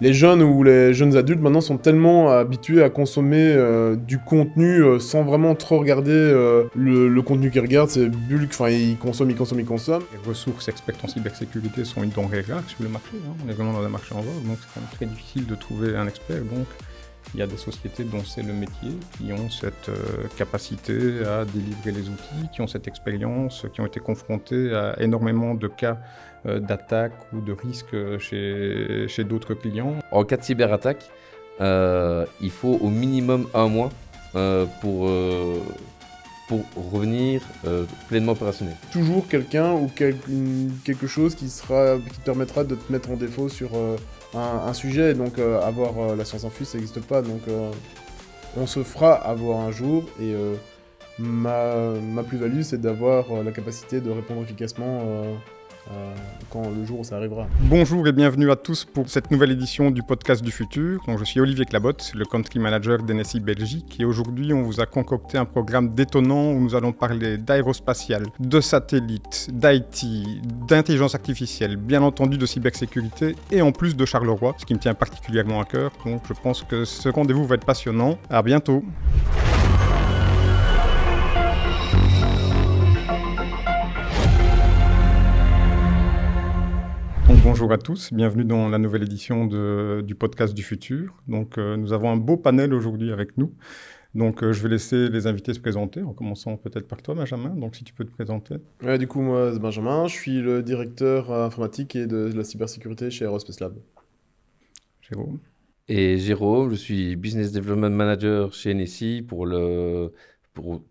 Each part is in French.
Les jeunes ou les jeunes adultes maintenant sont tellement habitués à consommer du contenu sans vraiment trop regarder le contenu qu'ils regardent, c'est bulk, enfin ils consomment. Les ressources expertes en cybersécurité sont une denrée rare sur le marché, hein. On est vraiment dans un marché en vogue, donc c'est quand même très difficile de trouver un expert. Donc il y a des sociétés dont c'est le métier, qui ont cette capacité à délivrer les outils, qui ont cette expérience, qui ont été confrontées à énormément de cas d'attaques ou de risques chez d'autres clients. En cas de cyberattaque, il faut au minimum un mois pour revenir pleinement opérationnel. Toujours quelqu'un ou quelque chose qui te permettra de te mettre en défaut sur un sujet, donc avoir la science infuse ça n'existe pas, donc on se fera avoir un jour, et ma plus-value c'est d'avoir la capacité de répondre efficacement quand le jour où ça arrivera. Bonjour et bienvenue à tous pour cette nouvelle édition du podcast du futur. Donc, je suis Olivier Clabotte, le country manager d'NSI Belgique, et aujourd'hui on vous a concocté un programme détonnant où nous allons parler d'aérospatial, de satellites, d'IT, d'intelligence artificielle, bien entendu de cybersécurité et en plus de Charleroi, ce qui me tient particulièrement à cœur. Donc je pense que ce rendez-vous va être passionnant. À bientôt. Donc, bonjour à tous, bienvenue dans la nouvelle édition du podcast du futur. Donc, nous avons un beau panel aujourd'hui avec nous. Donc, je vais laisser les invités se présenter, en commençant peut-être par toi, Benjamin. Donc, si tu peux te présenter. Ouais, du coup, moi, c'est Benjamin, je suis le directeur informatique et de la cybersécurité chez Aerospace Lab. Jérôme. Et Jérôme, je suis Business Development Manager chez NSI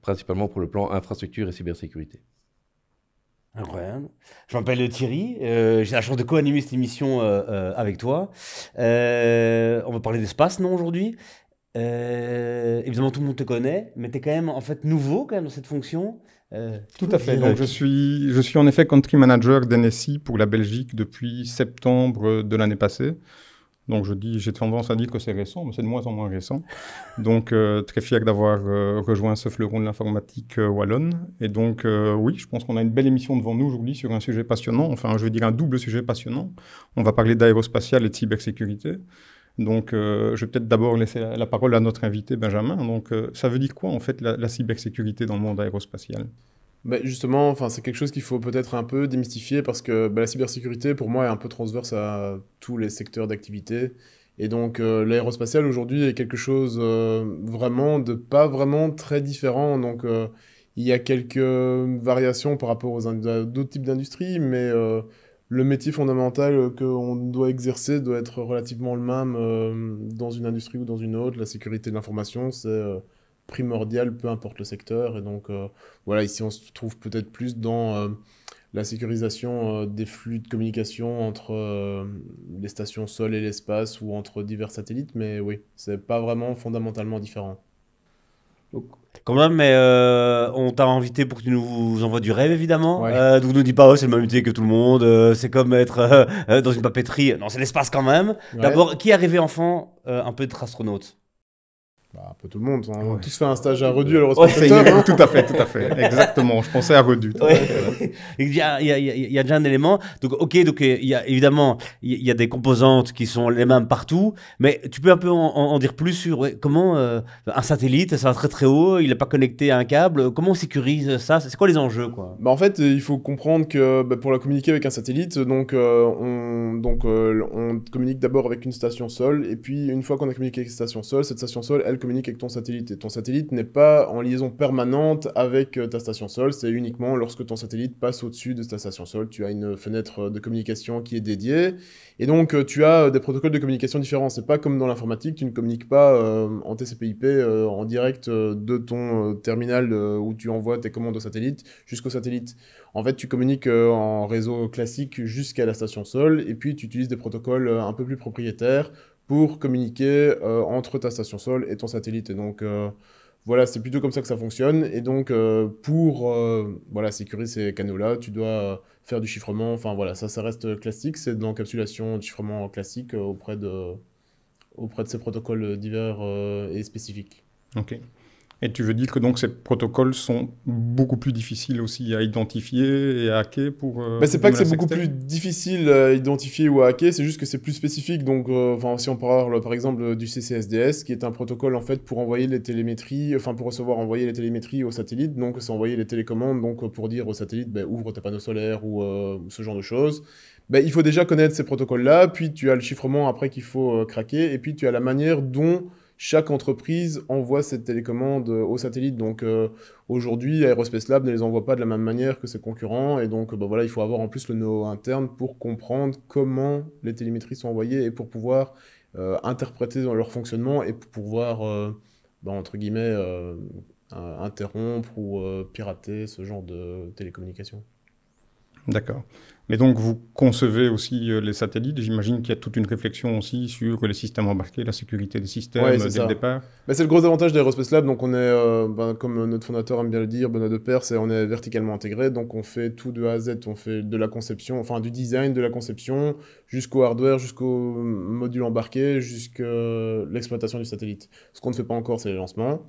principalement pour le plan infrastructure et cybersécurité. Incroyable. Je m'appelle Thierry, j'ai la chance de co-animer cette émission avec toi. On va parler d'espace, non, aujourd'hui. Évidemment, tout le monde te connaît, mais tu es quand même en fait nouveau quand même dans cette fonction. Tout à fait. Donc, je suis en effet country manager d'NSI pour la Belgique depuis septembre de l'année passée. Donc j'ai tendance à dire que c'est récent, mais c'est de moins en moins récent. Donc très fier d'avoir rejoint ce fleuron de l'informatique wallonne. Et donc oui, je pense qu'on a une belle émission devant nous aujourd'hui sur un sujet passionnant, enfin je veux dire un double sujet passionnant. On va parler d'aérospatial et de cybersécurité. Donc je vais peut-être d'abord laisser la parole à notre invité Benjamin. Donc ça veut dire quoi en fait la cybersécurité dans le monde aérospatial ? Bah justement, c'est quelque chose qu'il faut peut-être un peu démystifier parce que la cybersécurité, pour moi, est un peu transverse à tous les secteurs d'activité. Et donc, l'aérospatial, aujourd'hui, est quelque chose pas vraiment très différent. Donc, il y a quelques variations par rapport à d'autres types d'industries, mais le métier fondamental qu'on doit exercer doit être relativement le même dans une industrie ou dans une autre. La sécurité de l'information, c'est primordial, peu importe le secteur. Et donc, voilà, ici, on se trouve peut-être plus dans la sécurisation des flux de communication entre les stations sol et l'espace ou entre divers satellites. Mais oui, c'est pas vraiment fondamentalement différent. Donc, quand même, mais on t'a invité pour que tu nous envoies du rêve, évidemment. Ouais. Donc, ne dis pas, oh, c'est le même métier que tout le monde, c'est comme être dans une papeterie. Non, c'est l'espace quand même. Ouais. D'abord, qui est arrivé enfant un peu d'être astronaute? Un peu tout le monde. On a Ouais. tous fait un stage à Redu à Ça l'Eurospatial y est, Center, hein. tout à fait. Exactement, je pensais à Redu. Ouais. Il y a déjà un élément. Donc, ok, donc il y a évidemment il y a des composantes qui sont les mêmes partout, mais tu peux un peu en dire plus sur comment un satellite, ça va très très haut, il n'est pas connecté à un câble. Comment on sécurise ça? C'est quoi les enjeux, quoi? En fait, il faut comprendre que pour la communiquer avec un satellite, on communique d'abord avec une station sol, et puis une fois qu'on a communiqué avec une station sol, cette station sol, elle communique avec ton satellite. Et ton satellite n'est pas en liaison permanente avec ta station sol, c'est uniquement lorsque ton satellite passe au-dessus de ta station sol, tu as une fenêtre de communication qui est dédiée, et donc tu as des protocoles de communication différents. C'est pas comme dans l'informatique, tu ne communiques pas en TCP/IP en direct de ton terminal où tu envoies tes commandes au satellite jusqu'au satellite. En fait, tu communiques en réseau classique jusqu'à la station sol, et puis tu utilises des protocoles un peu plus propriétaires pour communiquer entre ta station sol et ton satellite. Et donc, voilà, c'est plutôt comme ça que ça fonctionne. Et donc, pour sécuriser ces canaux-là, tu dois faire du chiffrement. Enfin, voilà, ça reste classique. C'est de l'encapsulation de chiffrement classique auprès de ces protocoles divers et spécifiques. Ok. Et tu veux dire que donc ces protocoles sont beaucoup plus difficiles aussi à identifier et à hacker pour C'est pas que c'est menaces beaucoup plus externes? difficile à identifier ou à hacker, c'est juste que c'est plus spécifique. Donc, si on parle par exemple du CCSDS, qui est un protocole en fait pour envoyer les télémétries, enfin pour recevoir envoyer les télémétries aux satellites, donc c'est envoyer les télécommandes, donc pour dire aux satellites ouvre tes panneaux solaires ou ce genre de choses. Il faut déjà connaître ces protocoles-là, puis tu as le chiffrement après qu'il faut craquer, et puis tu as la manière dont chaque entreprise envoie cette télécommande aux satellites. Donc aujourd'hui, Aerospace Lab ne les envoie pas de la même manière que ses concurrents. Et donc voilà, il faut avoir en plus le know-how interne pour comprendre comment les télémétries sont envoyées et pour pouvoir interpréter dans leur fonctionnement et pour pouvoir, entre guillemets, interrompre ou pirater ce genre de télécommunication. D'accord. Mais donc, vous concevez aussi les satellites. J'imagine qu'il y a toute une réflexion aussi sur les systèmes embarqués, la sécurité des systèmes Ouais, dès c'est ça. le départ. C'est le gros avantage d'Aerospace Lab. Donc, on est, comme notre fondateur aime bien le dire, Benoît Depère, on est verticalement intégré. Donc, on fait tout de A à Z. On fait de la conception, enfin du design, de la conception, jusqu'au hardware, jusqu'au module embarqué, jusqu'à l'exploitation du satellite. Ce qu'on ne fait pas encore, c'est les lancements.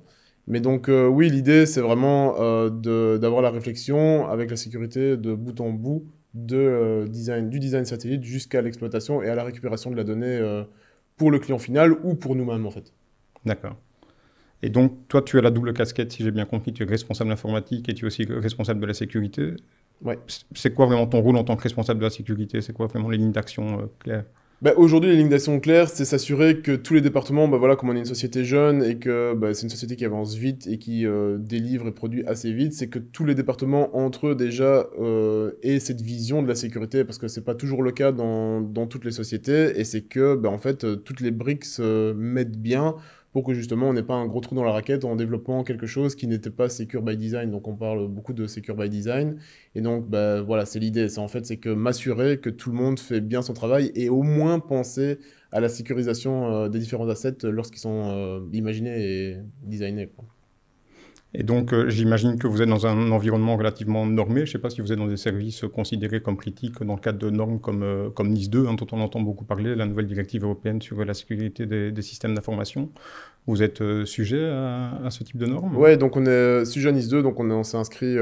Mais donc, oui, l'idée, c'est vraiment d'avoir la réflexion avec la sécurité de bout en bout du design satellite jusqu'à l'exploitation et à la récupération de la donnée pour le client final ou pour nous-mêmes, en fait. D'accord. Et donc, toi, tu as la double casquette, si j'ai bien compris. Tu es responsable informatique et tu es aussi responsable de la sécurité. Ouais. C'est quoi vraiment ton rôle en tant que responsable de la sécurité? C'est quoi vraiment les lignes d'action claires? Aujourd'hui, les lignes d'action claires, c'est s'assurer que tous les départements, comme on est une société jeune et que c'est une société qui avance vite et qui délivre et produit assez vite, c'est que tous les départements entre eux déjà aient cette vision de la sécurité, parce que c'est pas toujours le cas dans toutes les sociétés, et c'est que en fait toutes les briques se mettent bien pour que justement on n'ait pas un gros trou dans la raquette en développant quelque chose qui n'était pas secure by design. Donc on parle beaucoup de secure by design. Et donc voilà, c'est l'idée. C'est que m'assurer que tout le monde fait bien son travail et au moins penser à la sécurisation des différents assets lorsqu'ils sont imaginés et designés, quoi. Et donc, j'imagine que vous êtes dans un environnement relativement normé. Je ne sais pas si vous êtes dans des services considérés comme critiques dans le cadre de normes comme NIS2, dont on entend beaucoup parler, la nouvelle directive européenne sur la sécurité des systèmes d'information. Vous êtes sujet à ce type de normes? Ouais, donc on est sujet à NIS2, donc on s'est inscrit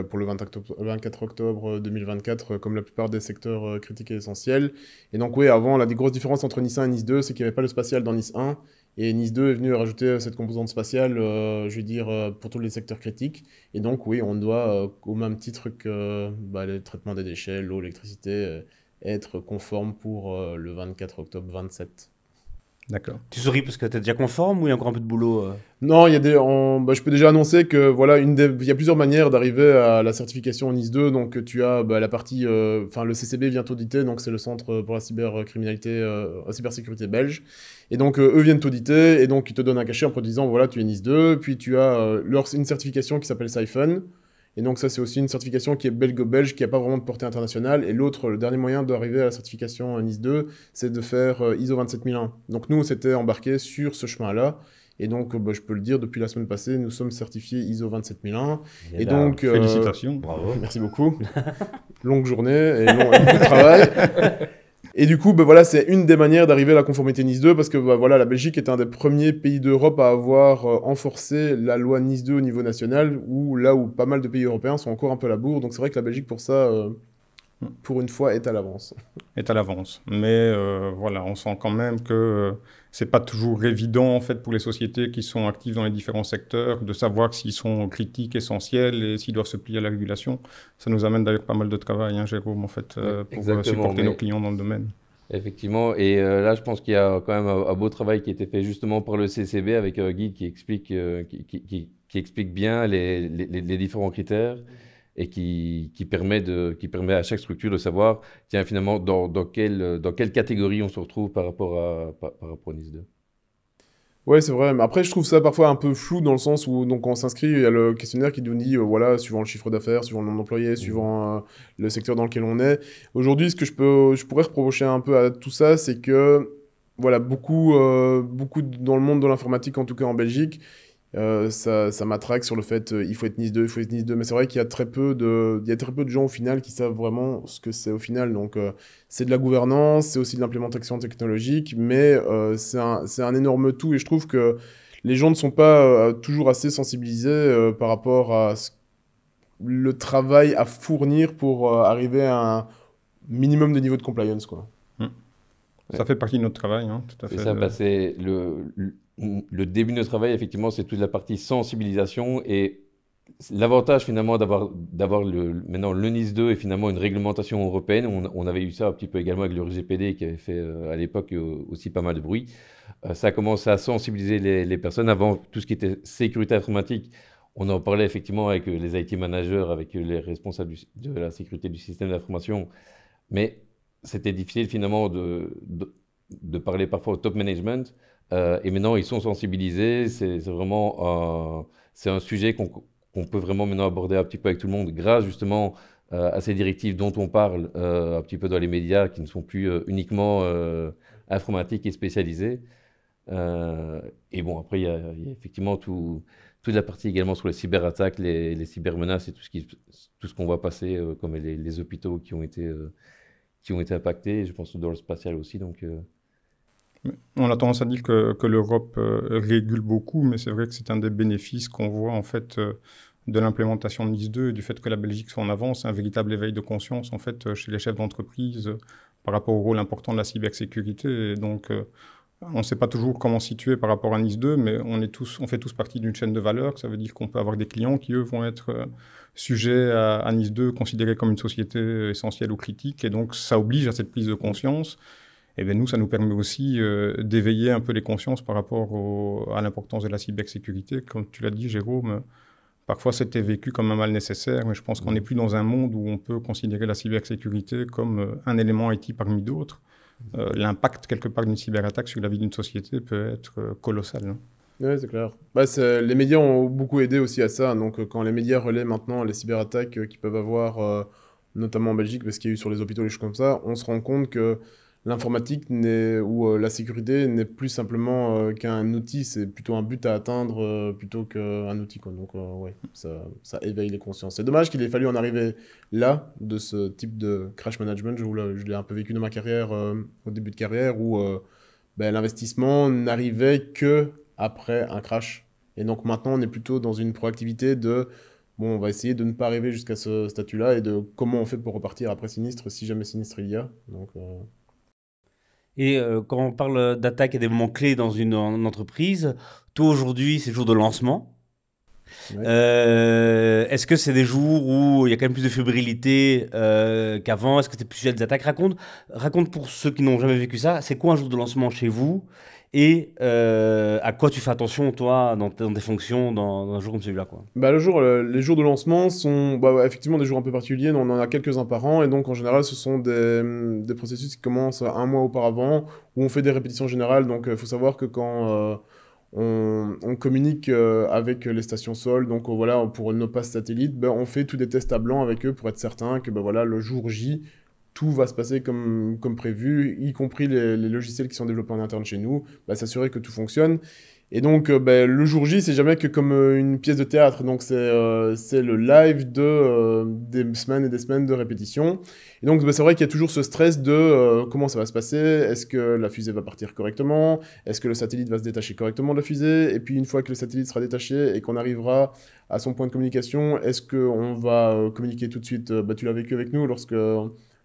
pour le 24 octobre 2024, comme la plupart des secteurs critiques et essentiels. Et donc oui, avant, la grosse différence entre NIS 1 et NIS 2, c'est qu'il n'y avait pas le spatial dans NIS 1. Et NIS 2 est venu rajouter cette composante spatiale, je veux dire, pour tous les secteurs critiques. Et donc oui, on doit, au même titre que le traitement des déchets, l'eau, l'électricité, être conforme pour le 24 octobre 27. D'accord. Tu souris parce que tu es déjà conforme ou il y a encore un peu de boulot Non, je peux déjà annoncer que voilà, il y a plusieurs manières d'arriver à la certification NIS 2. Donc tu as la partie, le CCB vient t'auditer, donc c'est le centre pour la cybercriminalité, la cybersécurité belge. Et donc eux viennent t'auditer et donc ils te donnent un cachet en te disant voilà, tu es NIS 2. Puis tu as une certification qui s'appelle Siphon. Et donc ça, c'est aussi une certification qui est belgo-belge, qui n'a pas vraiment de portée internationale. Et le dernier moyen d'arriver à la certification NIS 2, c'est de faire ISO 27001. Donc nous, on s'était embarqué sur ce chemin-là. Et donc, je peux le dire, depuis la semaine passée, nous sommes certifiés ISO 27001. Et donc, félicitations. Bravo. Merci beaucoup. Longue journée et beaucoup de travail. Et du coup, c'est une des manières d'arriver à la conformité NIS 2, parce que la Belgique est un des premiers pays d'Europe à avoir enforcé la loi NIS 2 au niveau national, là où pas mal de pays européens sont encore un peu à la bourre. Donc c'est vrai que la Belgique, pour ça, pour une fois, est à l'avance. Est à l'avance. Mais voilà, on sent quand même que c'est pas toujours évident en fait pour les sociétés qui sont actives dans les différents secteurs de savoir s'ils sont critiques, essentiels et s'ils doivent se plier à la régulation. Ça nous amène d'ailleurs pas mal de travail, hein, Jérôme, en fait, pour supporter nos clients dans le domaine. Effectivement, et là je pense qu'il y a quand même un beau travail qui a été fait justement par le CCB avec un guide qui explique, qui explique bien les différents critères et qui permet à chaque structure de savoir, tiens, finalement, dans quelle catégorie on se retrouve par rapport au NIS 2. Ouais, c'est vrai. Mais après, je trouve ça parfois un peu flou dans le sens où, donc, on s'inscrit, il y a le questionnaire qui nous dit, voilà, suivant le chiffre d'affaires, suivant le nombre d'employés, suivant le secteur dans lequel on est. Aujourd'hui, ce que je pourrais reprocher un peu à tout ça, c'est que, voilà, beaucoup dans le monde de l'informatique, en tout cas en Belgique, ça m'attraque sur le fait il faut être NIS 2, il faut être NIS 2, mais c'est vrai qu'il y a très peu de gens au final qui savent vraiment ce que c'est au final. Donc c'est de la gouvernance, c'est aussi de l'implémentation technologique, mais c'est un énorme tout, et je trouve que les gens ne sont pas toujours assez sensibilisés par rapport à le travail à fournir pour arriver à un minimum de niveau de compliance, quoi. Ça fait partie de notre travail, hein, tout à fait. C'est ça, c'est le début de notre travail, effectivement, c'est toute la partie sensibilisation et l'avantage finalement d'avoir maintenant le NIS 2 et finalement une réglementation européenne. On avait eu ça un petit peu également avec le RGPD qui avait fait à l'époque aussi pas mal de bruit. Ça a commencé à sensibiliser les personnes avant tout ce qui était sécurité informatique. On en parlait effectivement avec les IT managers, avec les responsables de la sécurité du système d'information, mais c'était difficile finalement de parler parfois au top management. Et maintenant, ils sont sensibilisés. C'est vraiment c'est un sujet qu'on peut vraiment maintenant aborder un petit peu avec tout le monde grâce justement à ces directives dont on parle un petit peu dans les médias qui ne sont plus uniquement informatiques et spécialisés. Et bon, après, il y a effectivement toute la partie également sur les cyberattaques, les cybermenaces et tout ce qu'on voit passer, comme les hôpitaux qui ont été impactés, je pense dans le spatial aussi. Donc, on a tendance à dire que l'Europe régule beaucoup, mais c'est vrai que c'est un des bénéfices qu'on voit en fait de l'implémentation de NIS 2 et du fait que la Belgique soit en avance, c'est un véritable éveil de conscience en fait chez les chefs d'entreprise par rapport au rôle important de la cybersécurité. Et donc, on ne sait pas toujours comment situer par rapport à NIS 2, mais on fait tous partie d'une chaîne de valeur. Ça veut dire qu'on peut avoir des clients qui, eux, vont être sujets à NIS 2, considérés comme une société essentielle ou critique. Et donc, ça oblige à cette prise de conscience. Et bien nous, ça nous permet aussi d'éveiller un peu les consciences par rapport à l'importance de la cybersécurité. Comme tu l'as dit, Jérôme, parfois c'était vécu comme un mal nécessaire, mais je pense qu'on n'est plus dans un monde où on peut considérer la cybersécurité comme un élément IT parmi d'autres. L'impact quelque part d'une cyberattaque sur la vie d'une société peut être colossal. Hein. Oui, c'est clair. Bah, les médias ont beaucoup aidé aussi à ça. Donc, quand les médias relaient maintenant les cyberattaques qu'ils peuvent avoir, notamment en Belgique, parce qu'il y a eu sur les hôpitaux, les choses comme ça, on se rend compte que l'informatique ou la sécurité n'est plus simplement qu'un outil, c'est plutôt un but à atteindre plutôt qu'un outil, quoi. Donc, ouais, ça éveille les consciences. C'est dommage qu'il ait fallu en arriver là, de ce type de crash management. Je l'ai un peu vécu dans ma carrière, au début de carrière, où l'investissement n'arrivait que après un crash. Et donc maintenant, on est plutôt dans une proactivité de, bon, on va essayer de ne pas arriver jusqu'à ce statut-là et de comment on fait pour repartir après sinistre, si jamais sinistre il y a. Donc, Et quand on parle d'attaque et des moments clés dans une entreprise, toi aujourd'hui, c'est le jour de lancement. Ouais. Est-ce que c'est des jours où il y a quand même plus de fébrilité qu'avant? Est-ce que c'est plus sujet à des attaques? Raconte pour ceux qui n'ont jamais vécu ça, c'est quoi un jour de lancement chez vous? Et à quoi tu fais attention, toi, dans tes fonctions, dans un jour comme celui-là, quoi? Bah, les jours de lancement sont effectivement des jours un peu particuliers. On en a quelques-uns par an. Et donc, en général, ce sont des processus qui commencent un mois auparavant, où on fait des répétitions générales. Donc, il faut savoir que quand on communique avec les stations sol, donc voilà, pour nos passes satellites, on fait tous des tests à blanc avec eux pour être certain que voilà, le jour J, tout va se passer comme prévu, y compris les logiciels qui sont développés en interne chez nous, s'assurer que tout fonctionne. Et donc, le jour J, c'est jamais que comme une pièce de théâtre. Donc, c'est le live des semaines et des semaines de répétition. Et donc, c'est vrai qu'il y a toujours ce stress de comment ça va se passer. Est-ce que la fusée va partir correctement? Est-ce que le satellite va se détacher correctement de la fusée? Et puis, une fois que le satellite sera détaché et qu'on arrivera à son point de communication, est-ce qu'on va communiquer tout de suite? Tu l'as vécu avec nous lorsque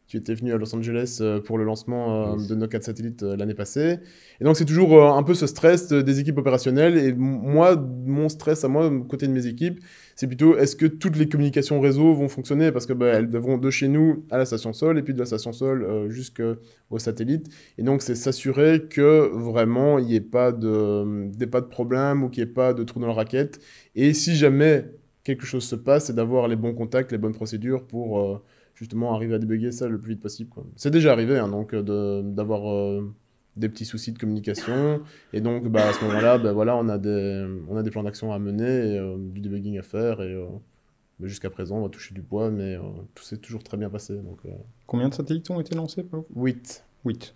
tu étais venu à Los Angeles pour le lancement de nos 4 satellites l'année passée. Et donc, c'est toujours un peu ce stress des équipes opérationnelles. Et moi, mon stress à moi, côté de mes équipes, c'est plutôt est-ce que toutes les communications réseau vont fonctionner? Parce que elles vont de chez nous à la station sol et puis de la station sol jusqu'au satellite. Et donc, c'est s'assurer que vraiment, il n'y ait pas de problème ou qu'il n'y ait pas de trou dans la raquette. Et si jamais quelque chose se passe, c'est d'avoir les bons contacts, les bonnes procédures pour justement arriver à débugger ça le plus vite possible, quoi. C'est déjà arrivé, hein, donc d'avoir des petits soucis de communication, et donc à ce moment-là, voilà, on a des plans d'action à mener, et du debugging à faire, et jusqu'à présent, on va toucher du bois, mais tout s'est toujours très bien passé. Donc, Combien de satellites ont été lancés, Pau? 8. 8.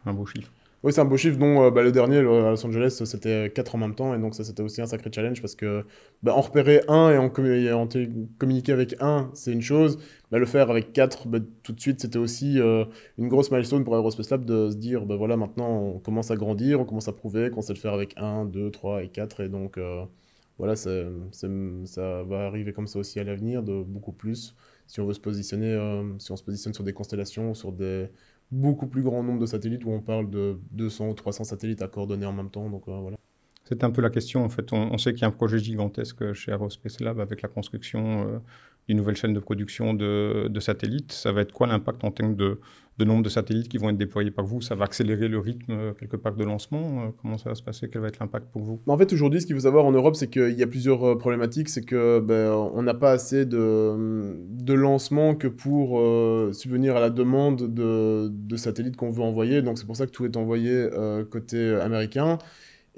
Un beau chiffre. Oui, c'est un beau chiffre, dont le dernier, à Los Angeles, c'était 4 en même temps, et donc ça, c'était aussi un sacré challenge, parce que en repérer un et communiquer avec un, c'est une chose, le faire avec 4, tout de suite, c'était aussi une grosse milestone pour Aerospace Lab de se dire, voilà, maintenant, on commence à grandir, on commence à prouver qu'on sait le faire avec 1, 2, 3 et 4, et donc voilà, ça va arriver comme ça aussi à l'avenir, de beaucoup plus, si on veut se positionner, si on se positionne sur des constellations, sur des beaucoup plus grand nombre de satellites, où on parle de 200 ou 300 satellites à coordonner en même temps. Donc voilà. C'est un peu la question, en fait. On sait qu'il y a un projet gigantesque chez Aerospace Lab avec la construction d'une nouvelle chaîne de production de satellites. Ça va être quoi l'impact en termes de nombre de satellites qui vont être déployés par vous? Ça va accélérer le rythme quelque part de lancement? Comment ça va se passer? Quel va être l'impact pour vous? En fait, aujourd'hui, ce qu'il faut savoir en Europe, c'est qu'il y a plusieurs problématiques. C'est que on n'a pas assez de lancements que pour subvenir à la demande de satellites qu'on veut envoyer. Donc c'est pour ça que tout est envoyé côté américain.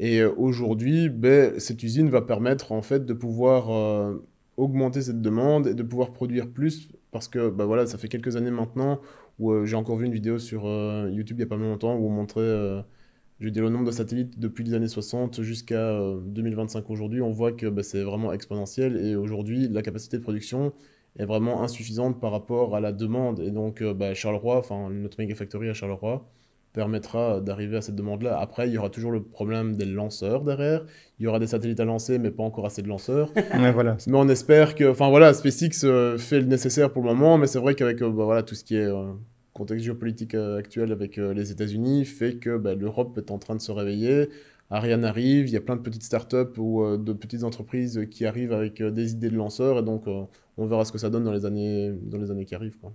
Et aujourd'hui, cette usine va permettre en fait de pouvoir augmenter cette demande et de pouvoir produire plus, parce que voilà, ça fait quelques années maintenant où j'ai encore vu une vidéo sur YouTube il n'y a pas longtemps où on montrait, je veux dire, le nombre de satellites depuis les années 60 jusqu'à 2025 aujourd'hui. On voit que c'est vraiment exponentiel, et aujourd'hui, la capacité de production est vraiment insuffisante par rapport à la demande. Et donc, Charleroi, enfin notre Megafactory à Charleroi, permettra d'arriver à cette demande-là. Après, il y aura toujours le problème des lanceurs derrière. Il y aura des satellites à lancer, mais pas encore assez de lanceurs. Ouais, voilà. Mais on espère que... Enfin voilà, SpaceX fait le nécessaire pour le moment, mais c'est vrai qu'avec voilà, tout ce qui est contexte géopolitique actuel avec les États-Unis fait que l'Europe est en train de se réveiller. Ariane arrive, il y a plein de petites startups ou de petites entreprises qui arrivent avec des idées de lanceurs, et donc on verra ce que ça donne dans les années qui arrivent, quoi.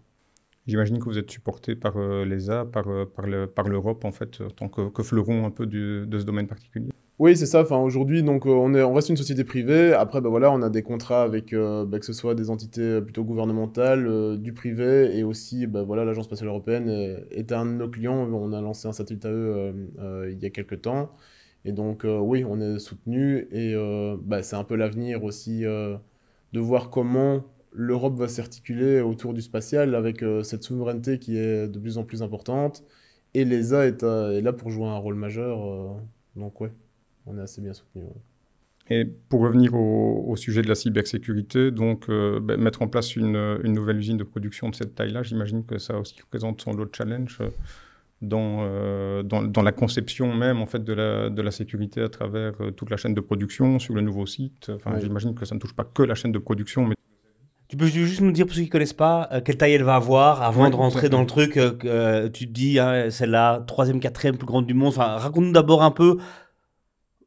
J'imagine que vous êtes supporté par l'ESA, par l'Europe, en fait, en tant que fleuron un peu de ce domaine particulier. Oui, c'est ça. Enfin, aujourd'hui, donc, on reste une société privée. Après, voilà, on a des contrats avec que ce soit des entités plutôt gouvernementales, du privé, et aussi, voilà, l'Agence spatiale européenne est un de nos clients. On a lancé un satellite à eux il y a quelques temps. Et donc, oui, on est soutenu, et c'est un peu l'avenir aussi de voir comment l'Europe va s'articuler autour du spatial avec cette souveraineté qui est de plus en plus importante. Et l'ESA est là pour jouer un rôle majeur. Donc, ouais, on est assez bien soutenu. Ouais. Et pour revenir au sujet de la cybersécurité, donc mettre en place une nouvelle usine de production de cette taille-là, j'imagine que ça aussi représente son lot de challenge dans la conception même en fait de la sécurité à travers toute la chaîne de production sur le nouveau site. Enfin, Ouais. j'imagine que ça ne touche pas que la chaîne de production, mais Tu peux juste nous dire, pour ceux qui ne connaissent pas, quelle taille elle va avoir avant Oui, de tout à rentrer fait. dans le truc tu te dis, hein, c'est la 3e, 4e plus grande du monde. Enfin, raconte-nous d'abord un peu,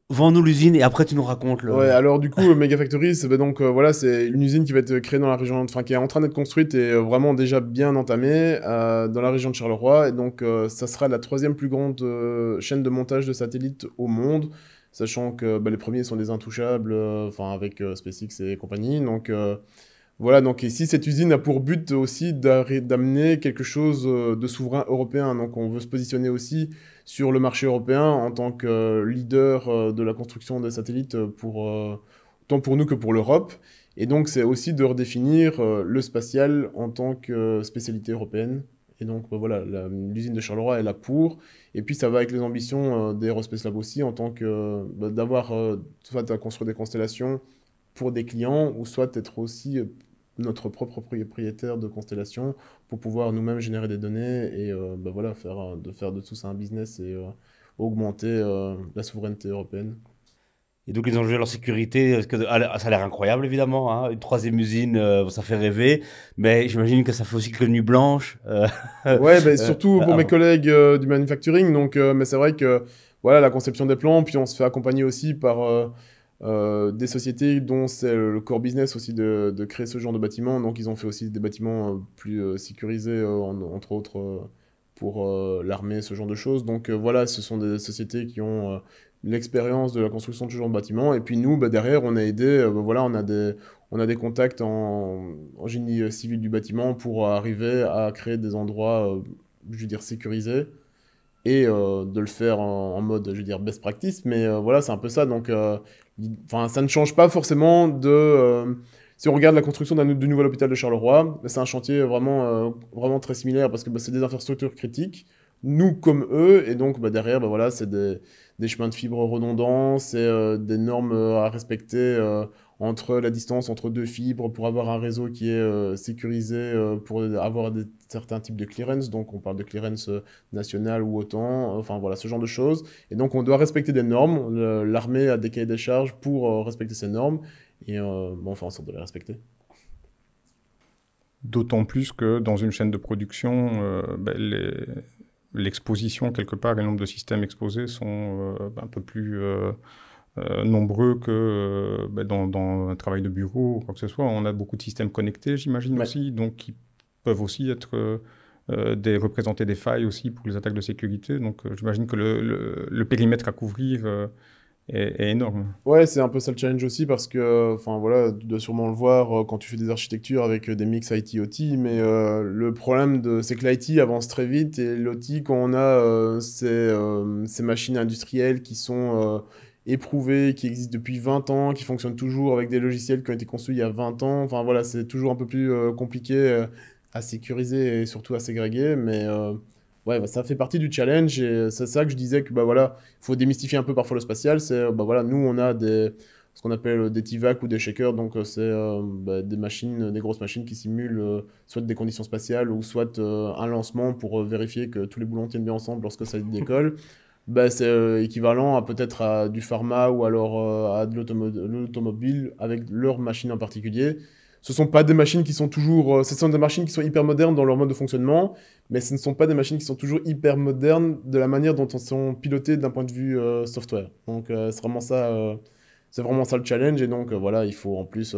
vends-nous l'usine et après tu nous racontes le... Ouais, alors du coup, Megafactory, c'est donc voilà, c'est une usine qui va être créée dans la région, enfin qui est en train d'être construite et vraiment déjà bien entamée dans la région de Charleroi. Et donc, ça sera la 3e plus grande chaîne de montage de satellites au monde, sachant que les premiers sont des intouchables, enfin avec SpaceX et compagnie. Donc voilà, donc ici, cette usine a pour but aussi d'amener quelque chose de souverain européen. Donc on veut se positionner aussi sur le marché européen en tant que leader de la construction des satellites tant pour nous que pour l'Europe. Et donc c'est aussi de redéfinir le spatial en tant que spécialité européenne. Et donc voilà, l'usine de Charleroi est là pour. Et puis ça va avec les ambitions d'Aerospace Lab aussi, en tant que d'avoir soit à construire des constellations pour des clients, ou soit être aussi notre propre propriétaire de constellation pour pouvoir nous-mêmes générer des données et voilà, faire de tout ça un business et augmenter la souveraineté européenne. Et donc les enjeux de leur sécurité, parce que, ça a l'air incroyable évidemment, hein. Une 3e usine, ça fait rêver, mais j'imagine que ça fait aussi quelques nuits blanches. Ouais, surtout pour mes avant. collègues du manufacturing, donc, mais c'est vrai que voilà, la conception des plans, puis on se fait accompagner aussi par des sociétés dont c'est le core business aussi de créer ce genre de bâtiments. Donc ils ont fait aussi des bâtiments plus sécurisés, entre autres pour l'armée, ce genre de choses. Donc voilà, ce sont des sociétés qui ont l'expérience de la construction de ce genre de bâtiments. Et puis nous, derrière, on a aidé, voilà, on a des contacts en génie civil du bâtiment pour arriver à créer des endroits, je veux dire, sécurisés, et de le faire en mode, je veux dire, best practice. Mais voilà, c'est un peu ça. Donc, ça ne change pas forcément si on regarde la construction du nouvel hôpital de Charleroi, c'est un chantier vraiment très similaire, parce que c'est des infrastructures critiques. nous comme eux, et donc derrière, voilà, c'est des chemins de fibres redondants, c'est des normes à respecter entre la distance entre deux fibres pour avoir un réseau qui est sécurisé pour avoir certains types de clearance, donc on parle de clearance nationale ou OTAN, enfin voilà, ce genre de choses. Et donc on doit respecter des normes, l'armée a des cahiers des charges pour respecter ces normes, et on fait en sorte de les respecter. D'autant plus que dans une chaîne de production, l'exposition quelque part, les nombres de systèmes exposés sont un peu plus nombreux que dans un travail de bureau ou quoi que ce soit. On a beaucoup de systèmes connectés, j'imagine aussi, donc qui peuvent aussi être représenter des failles aussi pour les attaques de sécurité. Donc j'imagine que le périmètre à couvrir est énorme. Ouais, c'est un peu ça le challenge aussi parce que, enfin voilà, tu dois sûrement le voir quand tu fais des architectures avec des mix IT-OT, mais le problème c'est que l'IT avance très vite et l'OT, quand on a ces machines industrielles qui sont éprouvées, qui existent depuis 20 ans, qui fonctionnent toujours avec des logiciels qui ont été construits il y a 20 ans, enfin voilà, c'est toujours un peu plus compliqué à sécuriser et surtout à ségréguer, mais ouais, ça fait partie du challenge et c'est ça que je disais que voilà, il faut démystifier un peu parfois le spatial. C'est voilà, nous on a ce qu'on appelle des TVAC ou des shakers, donc c'est des machines, des grosses machines qui simulent soit des conditions spatiales ou soit un lancement pour vérifier que tous les boulons tiennent bien ensemble lorsque ça décolle. C'est équivalent à peut-être à du pharma ou alors à de l'automobile avec leur machine en particulier. Ce sont pas des machines qui sont toujours... ce sont des machines qui sont hyper modernes dans leur mode de fonctionnement, mais ce ne sont pas des machines qui sont toujours hyper modernes de la manière dont elles sont pilotées d'un point de vue software. Donc c'est vraiment ça le challenge, et donc voilà, il faut en plus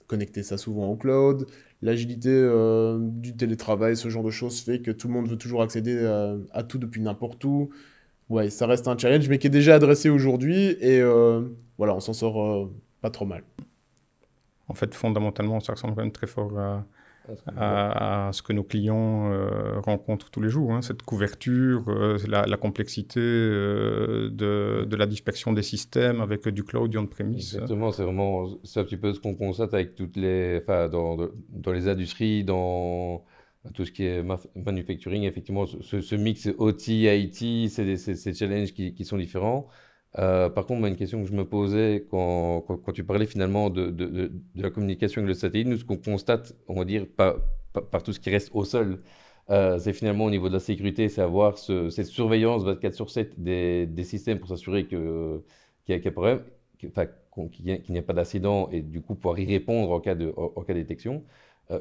connecter ça souvent au cloud. L'agilité du télétravail, ce genre de choses fait que tout le monde veut toujours accéder à tout depuis n'importe où. Ouais, ça reste un challenge, mais qui est déjà adressé aujourd'hui, et voilà, on s'en sort pas trop mal. En fait, fondamentalement, ça ressemble quand même très fort à ce que nos clients rencontrent tous les jours, hein, cette couverture, la complexité de la dispersion des systèmes avec du cloud, du on-premise. Exactement, c'est un petit peu ce qu'on constate avec enfin, dans les industries, dans tout ce qui est manufacturing, effectivement, ce mix OT, IT, c'est ces challenges qui sont différents. Par contre, moi, une question que je me posais quand tu parlais finalement de la communication avec le satellite, nous, ce qu'on constate, on va dire, par tout ce qui reste au sol, c'est finalement au niveau de la sécurité, c'est avoir cette surveillance 24/7 des systèmes pour s'assurer qu'il y a problème, qu'il n'y a pas d'accident et du coup pouvoir y répondre en cas de détection.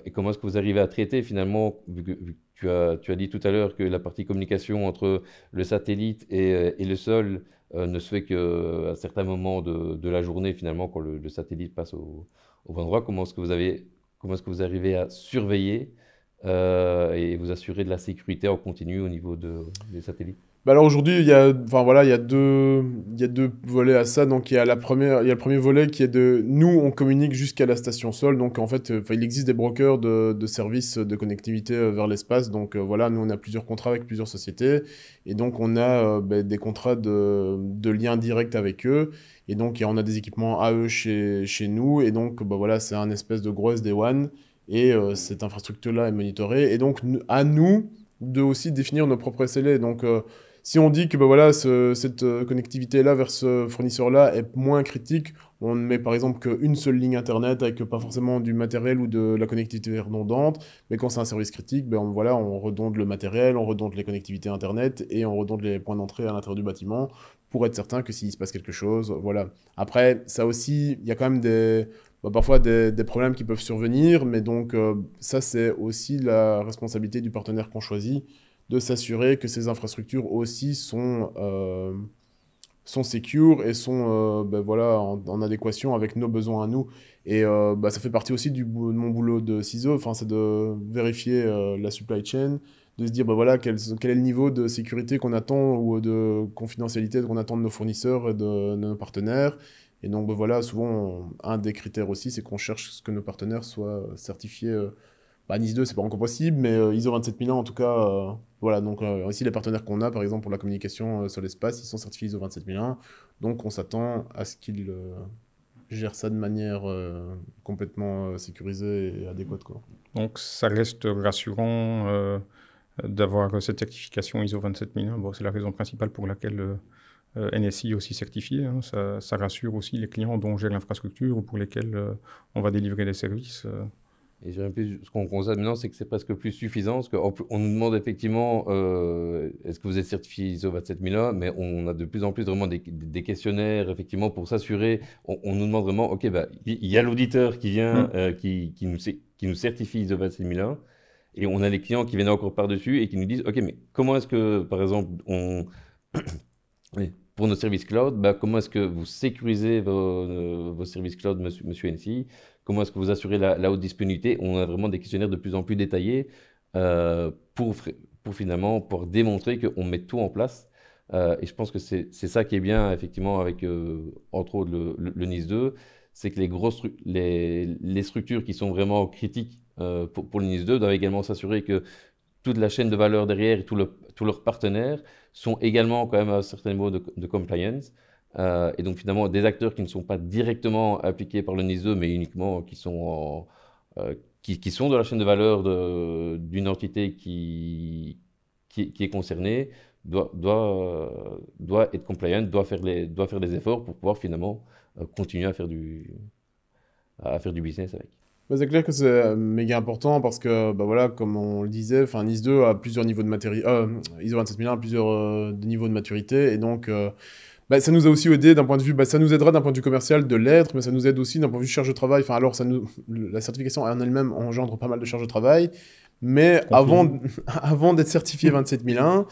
Et comment est-ce que vous arrivez à traiter finalement, vu que tu as dit tout à l'heure que la partie communication entre le satellite et le sol ne se fait qu'à certains moments de la journée, finalement, quand le satellite passe au bon endroit. Comment est-ce que vous arrivez à surveiller et vous assurer de la sécurité en continu au niveau des satellites? Alors aujourd'hui, enfin voilà, il y a deux volets à ça. Donc il y a le premier volet qui est nous, on communique jusqu'à la station sol. Donc en fait, il existe des brokers de services de connectivité vers l'espace. Donc voilà, nous on a plusieurs contrats avec plusieurs sociétés, et donc on a des contrats de lien direct avec eux. Et donc on a des équipements à eux chez nous, et donc voilà, c'est un espèce de gros SD-WAN, et cette infrastructure-là est monitorée. Et donc à nous de aussi définir nos propres SLA. Donc si on dit que voilà, cette connectivité-là vers ce fournisseur-là est moins critique, on ne met par exemple qu'une seule ligne Internet avec pas forcément du matériel ou de la connectivité redondante, mais quand c'est un service critique, voilà, on redonde le matériel, on redonde les connectivités Internet et on redonde les points d'entrée à l'intérieur du bâtiment pour être certain que s'il se passe quelque chose, voilà. Après, ça aussi, il y a quand même parfois des problèmes qui peuvent survenir, mais donc ça, c'est aussi la responsabilité du partenaire qu'on choisit, de s'assurer que ces infrastructures aussi sont secures et sont voilà, en adéquation avec nos besoins à nous. Et ça fait partie aussi de mon boulot de CISO, enfin, c'est de vérifier la supply chain, de se dire voilà, quel est le niveau de sécurité qu'on attend ou de confidentialité qu'on attend de nos fournisseurs et de nos partenaires. Et donc voilà, souvent, un des critères aussi, c'est qu'on cherche ce que nos partenaires soient certifiés. NIS 2, c'est pas encore possible, mais ISO 27001 en tout cas, voilà. Donc ici, les partenaires qu'on a, par exemple pour la communication sur l'espace, ils sont certifiés ISO 27001, donc on s'attend à ce qu'ils gèrent ça de manière complètement sécurisée et adéquate, quoi. Donc ça reste rassurant d'avoir cette certification ISO 27001. Bon, c'est la raison principale pour laquelle NSI est aussi certifié. Hein. Ça rassure aussi les clients dont on gère l'infrastructure ou pour lesquels on va délivrer des services. Et ce qu'on constate maintenant, c'est que c'est presque plus suffisant, parce qu'on nous demande effectivement est-ce que vous êtes certifié ISO 27001, mais on a de plus en plus vraiment des questionnaires, effectivement, pour s'assurer. On nous demande vraiment, OK, bah, il y a l'auditeur qui vient, qui nous certifie ISO 27001, et on a les clients qui viennent encore par-dessus et qui nous disent, OK, mais comment est-ce que, par exemple, pour nos services cloud, bah, comment est-ce que vous sécurisez vos services cloud, monsieur NSI? Comment est-ce que vous assurez la haute disponibilité? On a vraiment des questionnaires de plus en plus détaillés pour finalement pour démontrer qu'on met tout en place. Et je pense que c'est ça qui est bien, effectivement, avec, entre autres, le NIS 2, c'est que les structures qui sont vraiment critiques pour le NIS 2 doivent également s'assurer que toute la chaîne de valeur derrière et tous leurs partenaires sont également quand même à un certain niveau de compliance. Et donc finalement, des acteurs qui ne sont pas directement appliqués par le NIS 2, mais uniquement qui sont dans la chaîne de valeur d'une entité qui est concernée, doit être compliant, doit faire des efforts pour pouvoir finalement continuer à faire du business avec. Bah, c'est clair que c'est méga important parce que, bah voilà, comme on le disait, enfin, NIS 2 a plusieurs niveaux de maturité, ISO 27001 a plusieurs niveaux de maturité, et donc bah, ça nous a aussi aidé d'un point de vue, bah, ça nous aidera d'un point de vue commercial de l'être, mais ça nous aide aussi d'un point de vue charge de travail. Enfin, alors, la certification en elle-même engendre pas mal de charge de travail, mais avant d'être certifié 27001,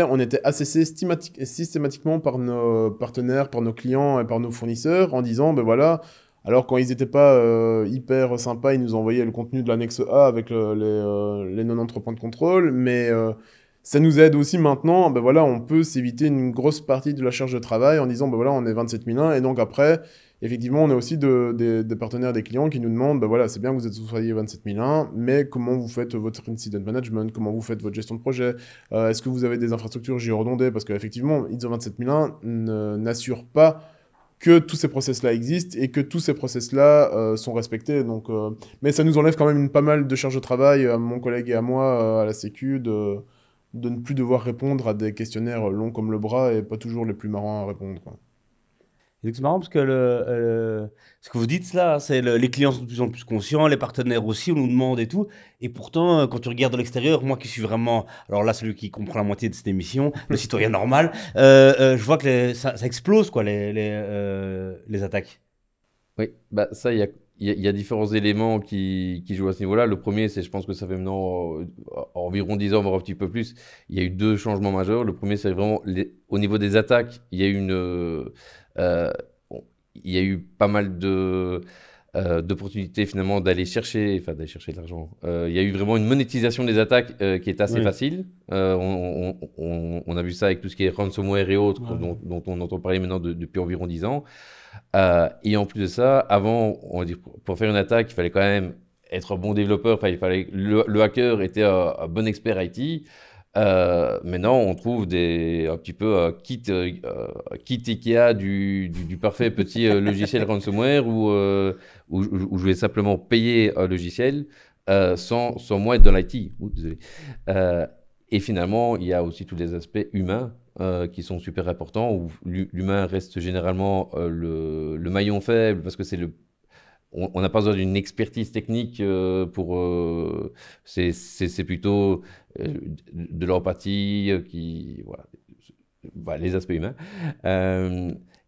on était assessé systématiquement par nos partenaires, par nos clients et par nos fournisseurs en disant, ben voilà, alors quand ils n'étaient pas hyper sympas, ils nous envoyaient le contenu de l'annexe A avec les 93 points de contrôle, mais ça nous aide aussi maintenant, ben voilà, on peut s'éviter une grosse partie de la charge de travail en disant, ben voilà, on est 27001, et donc après, effectivement, on a aussi des partenaires, des clients qui nous demandent, ben voilà, c'est bien que vous soyez 27001, mais comment vous faites votre incident management, comment vous faites votre gestion de projet, est-ce que vous avez des infrastructures géoredondées, parce qu'effectivement, ISO 27001 n'assure pas que tous ces process-là existent et que tous ces process-là sont respectés. Donc, mais ça nous enlève quand même pas mal de charge de travail à mon collègue et à moi, à la Sécu, de ne plus devoir répondre à des questionnaires longs comme le bras et pas toujours les plus marrants à répondre, quoi. C'est marrant parce que ce que vous dites là, c'est les clients sont de plus en plus conscients, les partenaires aussi, on nous demande et tout. Et pourtant, quand tu regardes de l'extérieur, moi qui suis vraiment, alors là, celui qui comprend la moitié de cette émission, le citoyen normal, je vois que ça explose, quoi, les attaques. Oui, bah ça, il y a différents éléments qui jouent à ce niveau-là. Le premier, c'est, je pense que ça fait maintenant environ 10 ans, voire un petit peu plus, il y a eu deux changements majeurs. Le premier, c'est vraiment au niveau des attaques, il y a eu il y a eu pas mal d'opportunités finalement d'aller chercher de l'argent. Il y a eu vraiment une monétisation des attaques qui est assez facile. On a vu ça avec tout ce qui est ransomware et autres, dont on entend parler maintenant depuis environ 10 ans. Et en plus de ça, avant, on va dire, pour faire une attaque, il fallait quand même être un bon développeur. Enfin, le hacker était un bon expert IT. Maintenant, on trouve un petit peu kit IKEA du parfait petit logiciel ransomware où je vais simplement payer un logiciel sans moi être dans l'IT. Désolé. Et finalement, il y a aussi tous les aspects humains qui sont super importants, où l'humain reste généralement le maillon faible, parce que on n'a pas besoin d'une expertise technique c'est plutôt de l'empathie, voilà, les aspects humains.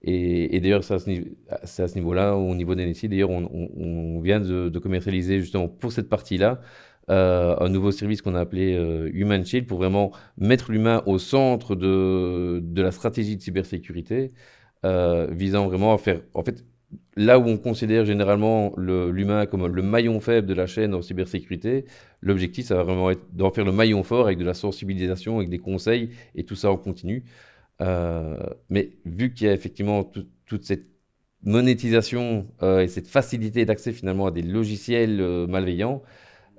Et d'ailleurs, c'est à ce niveau-là, au niveau d'NSI, d'ailleurs, on vient de commercialiser justement pour cette partie-là un nouveau service qu'on a appelé Human Shield, pour vraiment mettre l'humain au centre de la stratégie de cybersécurité, visant vraiment à faire, en fait, là où on considère généralement l'humain comme le maillon faible de la chaîne en cybersécurité, l'objectif, ça va vraiment être d'en faire le maillon fort avec de la sensibilisation, avec des conseils, et tout ça en continu. Mais vu qu'il y a effectivement toute cette monétisation et cette facilité d'accès finalement à des logiciels malveillants,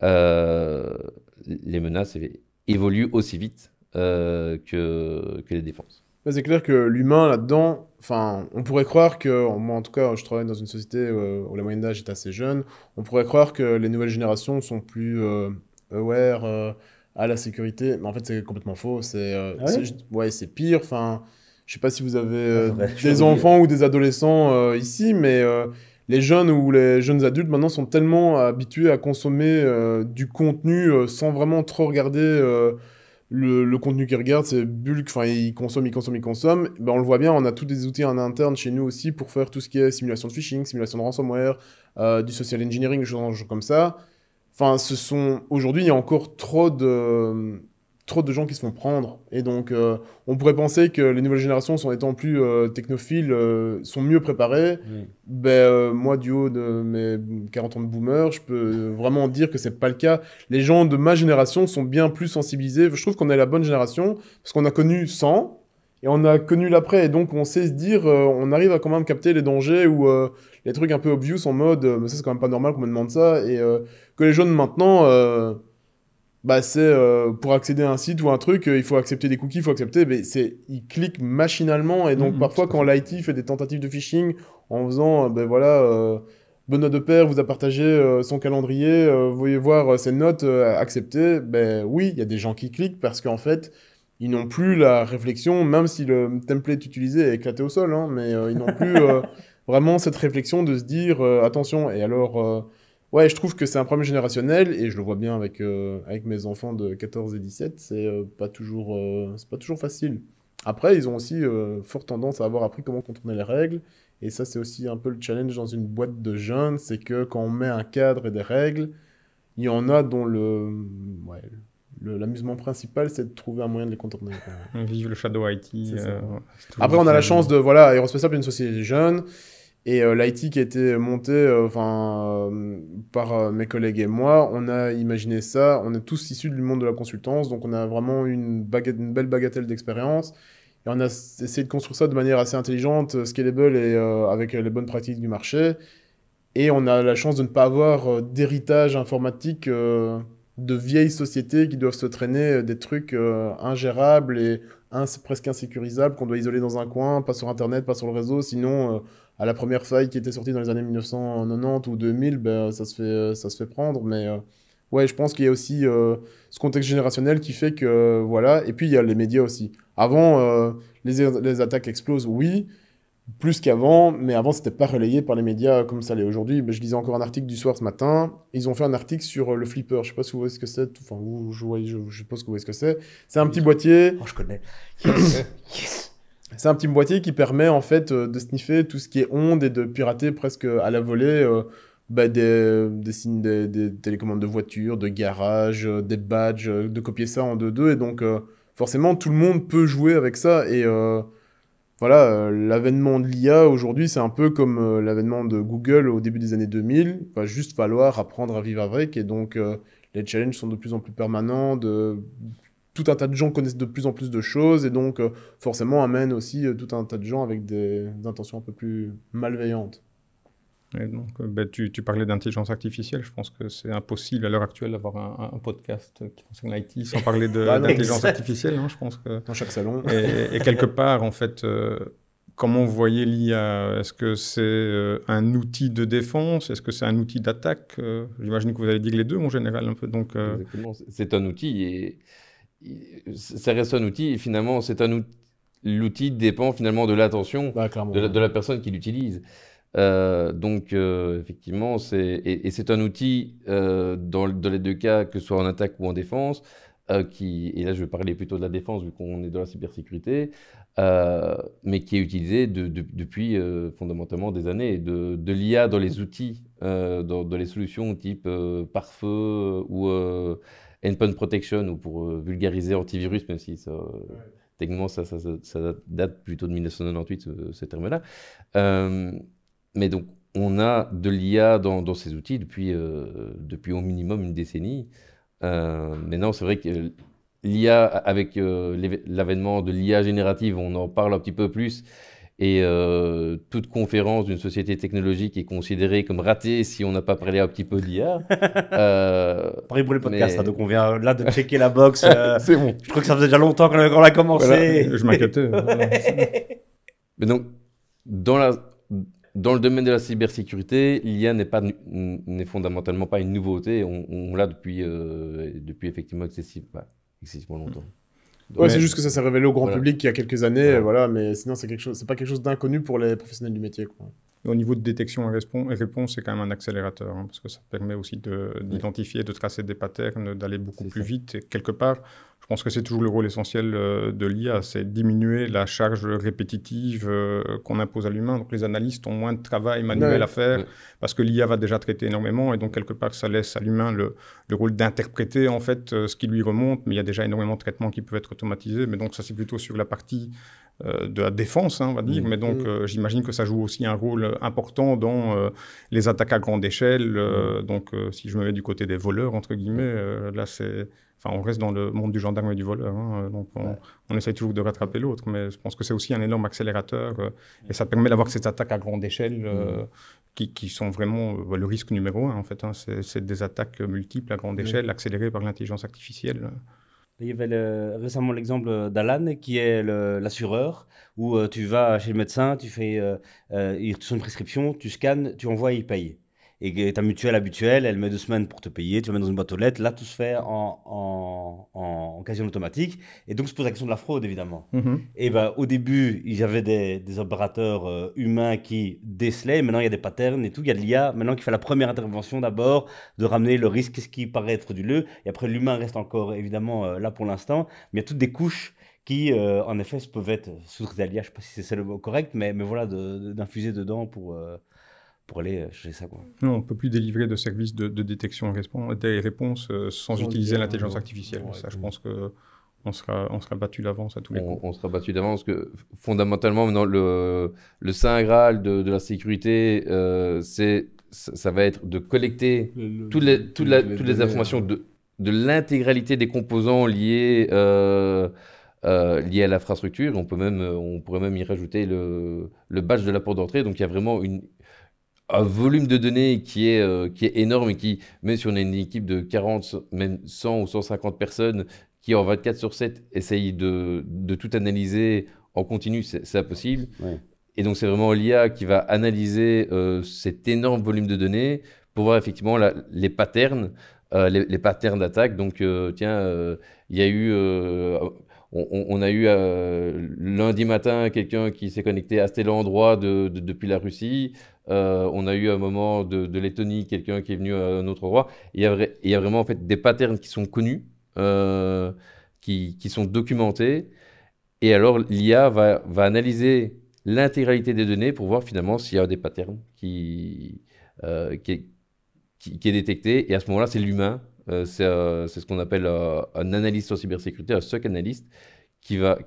les menaces évoluent aussi vite que les défenses. C'est clair que l'humain là-dedans, enfin, on pourrait croire que, moi en tout cas, je travaille dans une société où la moyenne d'âge est assez jeune, on pourrait croire que les nouvelles générations sont plus aware, à la sécurité. Mais en fait, c'est complètement faux. ouais c'est pire. Enfin, je sais pas si vous avez Ouais, des enfants ou des adolescents ici, mais les jeunes ou les jeunes adultes maintenant sont tellement habitués à consommer du contenu sans vraiment trop regarder le contenu qu'ils regardent. C'est bulk. Enfin, ils consomment, ils consomment, ils consomment. Ben, on le voit bien, on a tous des outils en interne chez nous aussi pour faire tout ce qui est simulation de phishing, simulation de ransomware, du social engineering, des choses comme ça. Enfin, aujourd'hui, il y a encore trop de gens qui se font prendre. Et donc, on pourrait penser que les nouvelles générations, sont étant plus technophiles, sont mieux préparées. Moi, du haut de mes 40 ans de boomer, je peux vraiment dire que c'est pas le cas. Les gens de ma génération sont bien plus sensibilisés. Je trouve qu'on est la bonne génération parce qu'on a connu sans et on a connu l'après. Et donc, on sait se dire, on arrive à quand même capter les dangers ou les trucs un peu obvious en mode, mais ça, c'est quand même pas normal qu'on me demande ça. Et que les jeunes maintenant, c'est pour accéder à un site ou un truc, il faut accepter des cookies, il faut accepter, mais ils cliquent machinalement. Et donc, parfois, quand l'IT fait des tentatives de phishing en faisant, Benoît Depère vous a partagé son calendrier, vous voyez voir ses notes acceptées, oui, il y a des gens qui cliquent parce qu'en fait, ils n'ont plus la réflexion, même si le template utilisé est éclaté au sol, hein, mais ils n'ont plus vraiment cette réflexion de se dire attention. Et alors, ouais, je trouve que c'est un problème générationnel et je le vois bien avec mes enfants de 14 et 17, c'est pas toujours facile. Après, ils ont aussi fort tendance à avoir appris comment contourner les règles. Et ça, c'est aussi un peu le challenge dans une boîte de jeunes, c'est que quand on met un cadre et des règles, il y en a dont l'amusement principal, c'est de trouver un moyen de les contourner. Vive le Shadow IT. Après, on a la chance de, voilà, Aérospatiale est une société jeune, et l'IT qui a été monté par mes collègues et moi, on a imaginé ça, on est tous issus du monde de la consultance, donc on a vraiment une belle bagatelle d'expérience. Et on a essayé de construire ça de manière assez intelligente, scalable et avec les bonnes pratiques du marché. Et on a la chance de ne pas avoir d'héritage informatique de vieilles sociétés qui doivent se traîner des trucs ingérables et presque insécurisables qu'on doit isoler dans un coin, pas sur Internet, pas sur le réseau. Sinon, à la première faille qui était sortie dans les années 1990 ou 2000, ça se fait prendre. Mais ouais, je pense qu'il y a aussi ce contexte générationnel qui fait que, voilà. Et puis, il y a les médias aussi. Avant, les attaques explosent, oui, plus qu'avant, mais avant, c'était pas relayé par les médias comme ça l'est aujourd'hui. Je lisais encore un article du Soir ce matin. Ils ont fait un article sur le flipper. Je sais pas si vous voyez ce que c'est. Enfin, je suppose que vous voyez ce que c'est. C'est un petit boîtier. Oh, je connais. Yes. C'est un petit boîtier qui permet, en fait, de sniffer tout ce qui est ondes et de pirater presque à la volée des télécommandes de voiture, de garage, des badges, de copier ça en 2-2. Et donc, forcément, tout le monde peut jouer avec ça. Et voilà, l'avènement de l'IA aujourd'hui, c'est un peu comme l'avènement de Google au début des années 2000. Il va juste falloir apprendre à vivre avec. Et donc, les challenges sont de plus en plus permanents. Tout un tas de gens connaissent de plus en plus de choses. Et donc, forcément, amène aussi tout un tas de gens avec des intentions un peu plus malveillantes. Et donc, tu parlais d'intelligence artificielle. Je pense que c'est impossible à l'heure actuelle d'avoir un podcast qui concerne l'IT sans parler d'intelligence artificielle. Hein, je pense que dans chaque salon. Et quelque part, en fait, comment vous voyez l'IA? Est-ce que c'est un outil de défense? Est-ce que c'est un outil d'attaque? J'imagine que vous allez dire les deux en général un peu. Donc, exactement. C'est un outil et ça reste un outil. Et finalement, l'outil dépend finalement de l'attention de la personne qui l'utilise. Donc, effectivement, c'est un outil dans les deux cas, que ce soit en attaque ou en défense, et là je vais parler plutôt de la défense vu qu'on est dans la cybersécurité, mais qui est utilisé depuis fondamentalement des années. De l'IA dans les outils, dans les solutions type pare-feu ou endpoint protection, ou pour vulgariser antivirus, même si ça... Techniquement, ça date plutôt de 1998, ce terme-là. Mais donc, on a de l'IA dans ces outils depuis au minimum une décennie. Maintenant, c'est vrai que l'IA, avec l'avènement de l'IA générative, on en parle un petit peu plus. Et toute conférence d'une société technologique est considérée comme ratée si on n'a pas parlé un petit peu de l'IA. Pareil pour les podcasts, donc on vient là de checker la box. C'est bon. Je crois que ça faisait déjà longtemps qu'on a commencé. Voilà, je m'inquiétais. Mais donc, dans le domaine de la cybersécurité, l'IA n'est fondamentalement pas une nouveauté. On l'a depuis effectivement excessivement longtemps. Ouais, c'est juste que ça s'est révélé au grand public il y a quelques années, Voilà. mais sinon c'est pas quelque chose d'inconnu pour les professionnels du métier, quoi. Au niveau de détection et réponse, c'est quand même un accélérateur, parce que ça permet aussi d'identifier, de tracer des patterns, d'aller beaucoup plus vite. Et quelque part, je pense que c'est toujours le rôle essentiel de l'IA, c'est diminuer la charge répétitive qu'on impose à l'humain. Donc les analystes ont moins de travail manuel à faire, parce que l'IA va déjà traiter énormément, et donc quelque part, ça laisse à l'humain le rôle d'interpréter en fait ce qui lui remonte, mais il y a déjà énormément de traitements qui peuvent être automatisés, mais donc ça c'est plutôt sur la partie de la défense, on va dire, mais donc j'imagine que ça joue aussi un rôle important dans les attaques à grande échelle. Donc si je me mets du côté des voleurs, entre guillemets, là on reste dans le monde du gendarme et du voleur, donc on essaye toujours de rattraper l'autre, mais je pense que c'est aussi un énorme accélérateur et ça permet d'avoir ces attaques à grande échelle qui sont vraiment le risque numéro 1 en fait, c'est des attaques multiples à grande échelle accélérées par l'intelligence artificielle. Il y avait récemment l'exemple d'Alan qui est l'assureur où tu vas chez le médecin, il te sonne une prescription, tu scannes, tu envoies et il paye. Et ta mutuelle habituelle, elle met 2 semaines pour te payer, tu vas mettre dans une boîte aux lettres. Là, tout se fait en quasi automatique. Et donc, se pose la question de la fraude, évidemment. Et ben, au début, il y avait des opérateurs humains qui décelaient. Maintenant, il y a des patterns et tout. Il y a de l'IA maintenant qui fait la première intervention d'abord, de ramener le risque, ce qui paraît être frauduleux. Et après, l'humain reste encore, évidemment, là pour l'instant. Mais il y a toutes des couches qui, en effet, peuvent être sous-traitées à l'IA. Je ne sais pas si c'est le mot correct, mais voilà, d'infuser dedans pour aller chercher ça, quoi. Non, on ne peut plus délivrer de services de détection des réponses sans utiliser l'intelligence artificielle. Ça, je pense qu'on sera battu d'avance à tous les coups. On sera battu d'avance, parce que fondamentalement, maintenant, le Saint Graal de la sécurité, ça va être de collecter toutes les informations de l'intégralité des composants liés à l'infrastructure. On pourrait même y rajouter le badge de la porte d'entrée. Donc, il y a vraiment un volume de données qui est énorme et qui, même si on a une équipe de 40, même 100 ou 150 personnes qui, en 24/7, essayent de tout analyser en continu, c'est impossible. Ouais. Et donc, c'est vraiment l'IA qui va analyser cet énorme volume de données pour voir effectivement les patterns, les patterns d'attaque. Donc, il y a eu... on a eu lundi matin quelqu'un qui s'est connecté à tel endroit depuis la Russie. On a eu un moment de Lettonie quelqu'un qui est venu à un autre endroit. Il y a vraiment en fait des patterns qui sont connus, qui sont documentés. Et alors l'IA va analyser l'intégralité des données pour voir finalement s'il y a des patterns qui est détecté. Et à ce moment-là, c'est l'humain. C'est ce qu'on appelle un analyste en cybersécurité, un SOC analyste, qui va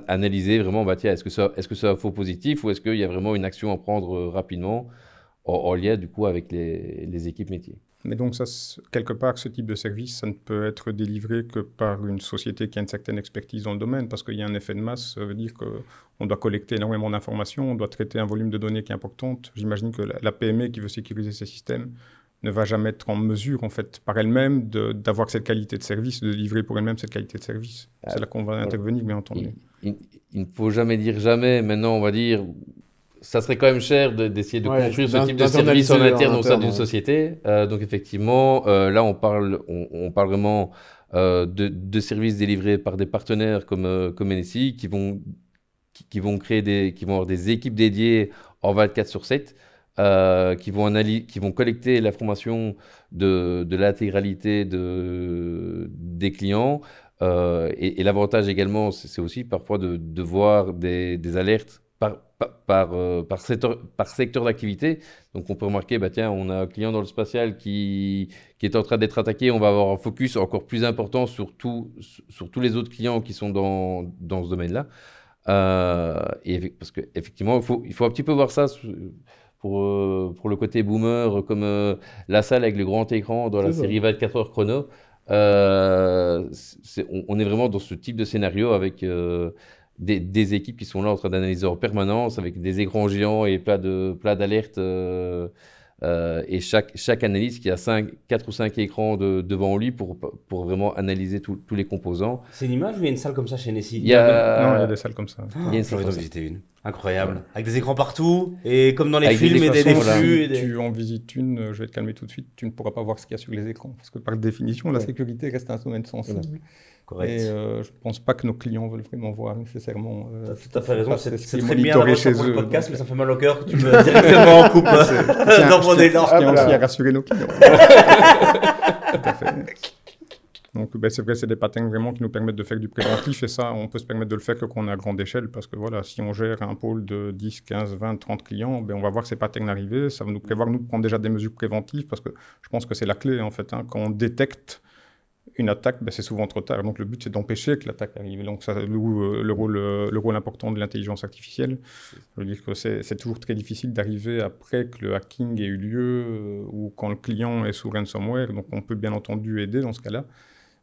analyser vraiment, tiens, est-ce que c'est un faux positif ou est-ce qu'il y a vraiment une action à prendre rapidement en lien du coup avec les équipes métiers. Mais donc, quelque part, ce type de service, ça ne peut être délivré que par une société qui a une certaine expertise dans le domaine, parce qu'il y a un effet de masse, ça veut dire qu'on doit collecter énormément d'informations, on doit traiter un volume de données qui est important. J'imagine que la PME qui veut sécuriser ces systèmes ne va jamais être en mesure, en fait, par elle-même, d'avoir cette qualité de service, de livrer pour elle-même cette qualité de service. C'est là qu'on va intervenir, bien entendu. Il ne faut jamais dire jamais. Maintenant, on va dire, ça serait quand même cher d'essayer de construire ce type de service en interne au sein d'une société. Donc, effectivement, là, on parle vraiment de services délivrés par des partenaires comme NSI qui vont avoir des équipes dédiées en 24/7. Qui vont collecter l'information de l'intégralité des clients. Et l'avantage également, c'est aussi parfois de voir des alertes par secteur d'activité. Donc on peut remarquer, tiens, on a un client dans le spatial qui est en train d'être attaqué, on va avoir un focus encore plus important sur tous les autres clients qui sont dans ce domaine-là. Parce qu'effectivement, il faut un petit peu voir ça pour le côté boomer, comme la salle avec le grand écran dans la série 24 heures chrono. On est vraiment dans ce type de scénario avec des équipes qui sont là en train d'analyser en permanence avec des écrans géants et plein d'alertes Et chaque analyste qui a 4 ou 5 écrans devant lui pour vraiment analyser tous les composants. C'est une image ou il y a une salle comme ça chez Nessie? Non, il y a des salles comme ça. Il y a une salle J'ai comme ça. visité une. Incroyable. Ouais. Avec des écrans partout, et comme dans les Avec films, et des flux. Si tu en visites une, je vais te calmer tout de suite, tu ne pourras pas voir ce qu'il y a sur les écrans. Parce que par définition, la sécurité reste un domaine sensible. Correct. Et je ne pense pas que nos clients veulent vraiment voir nécessairement. Tu as tout à fait raison. C'est très bien monitoré d'avoir ça chez pour le eux. podcast, mais ça fait mal au cœur que tu me directement en coupe dans mon élan. Ce qui est aussi à rassurer nos clients. Tout à fait. Donc, c'est vrai, c'est des patterns vraiment qui nous permettent de faire du préventif, et ça, on peut se permettre de le faire que quand on est à grande échelle, parce que voilà, si on gère un pôle de 10, 15, 20, 30 clients, on va voir ces patterns arriver, ça va nous prévoir, nous, prendre déjà des mesures préventives, parce que je pense que c'est la clé, en fait, hein. Quand on détecte une attaque, c'est souvent trop tard. Donc, le but, c'est d'empêcher que l'attaque arrive. Donc, ça, le rôle important de l'intelligence artificielle. Je veux dire que c'est toujours très difficile d'arriver après que le hacking ait eu lieu, ou quand le client est sous ransomware. Donc, on peut bien entendu aider dans ce cas-là.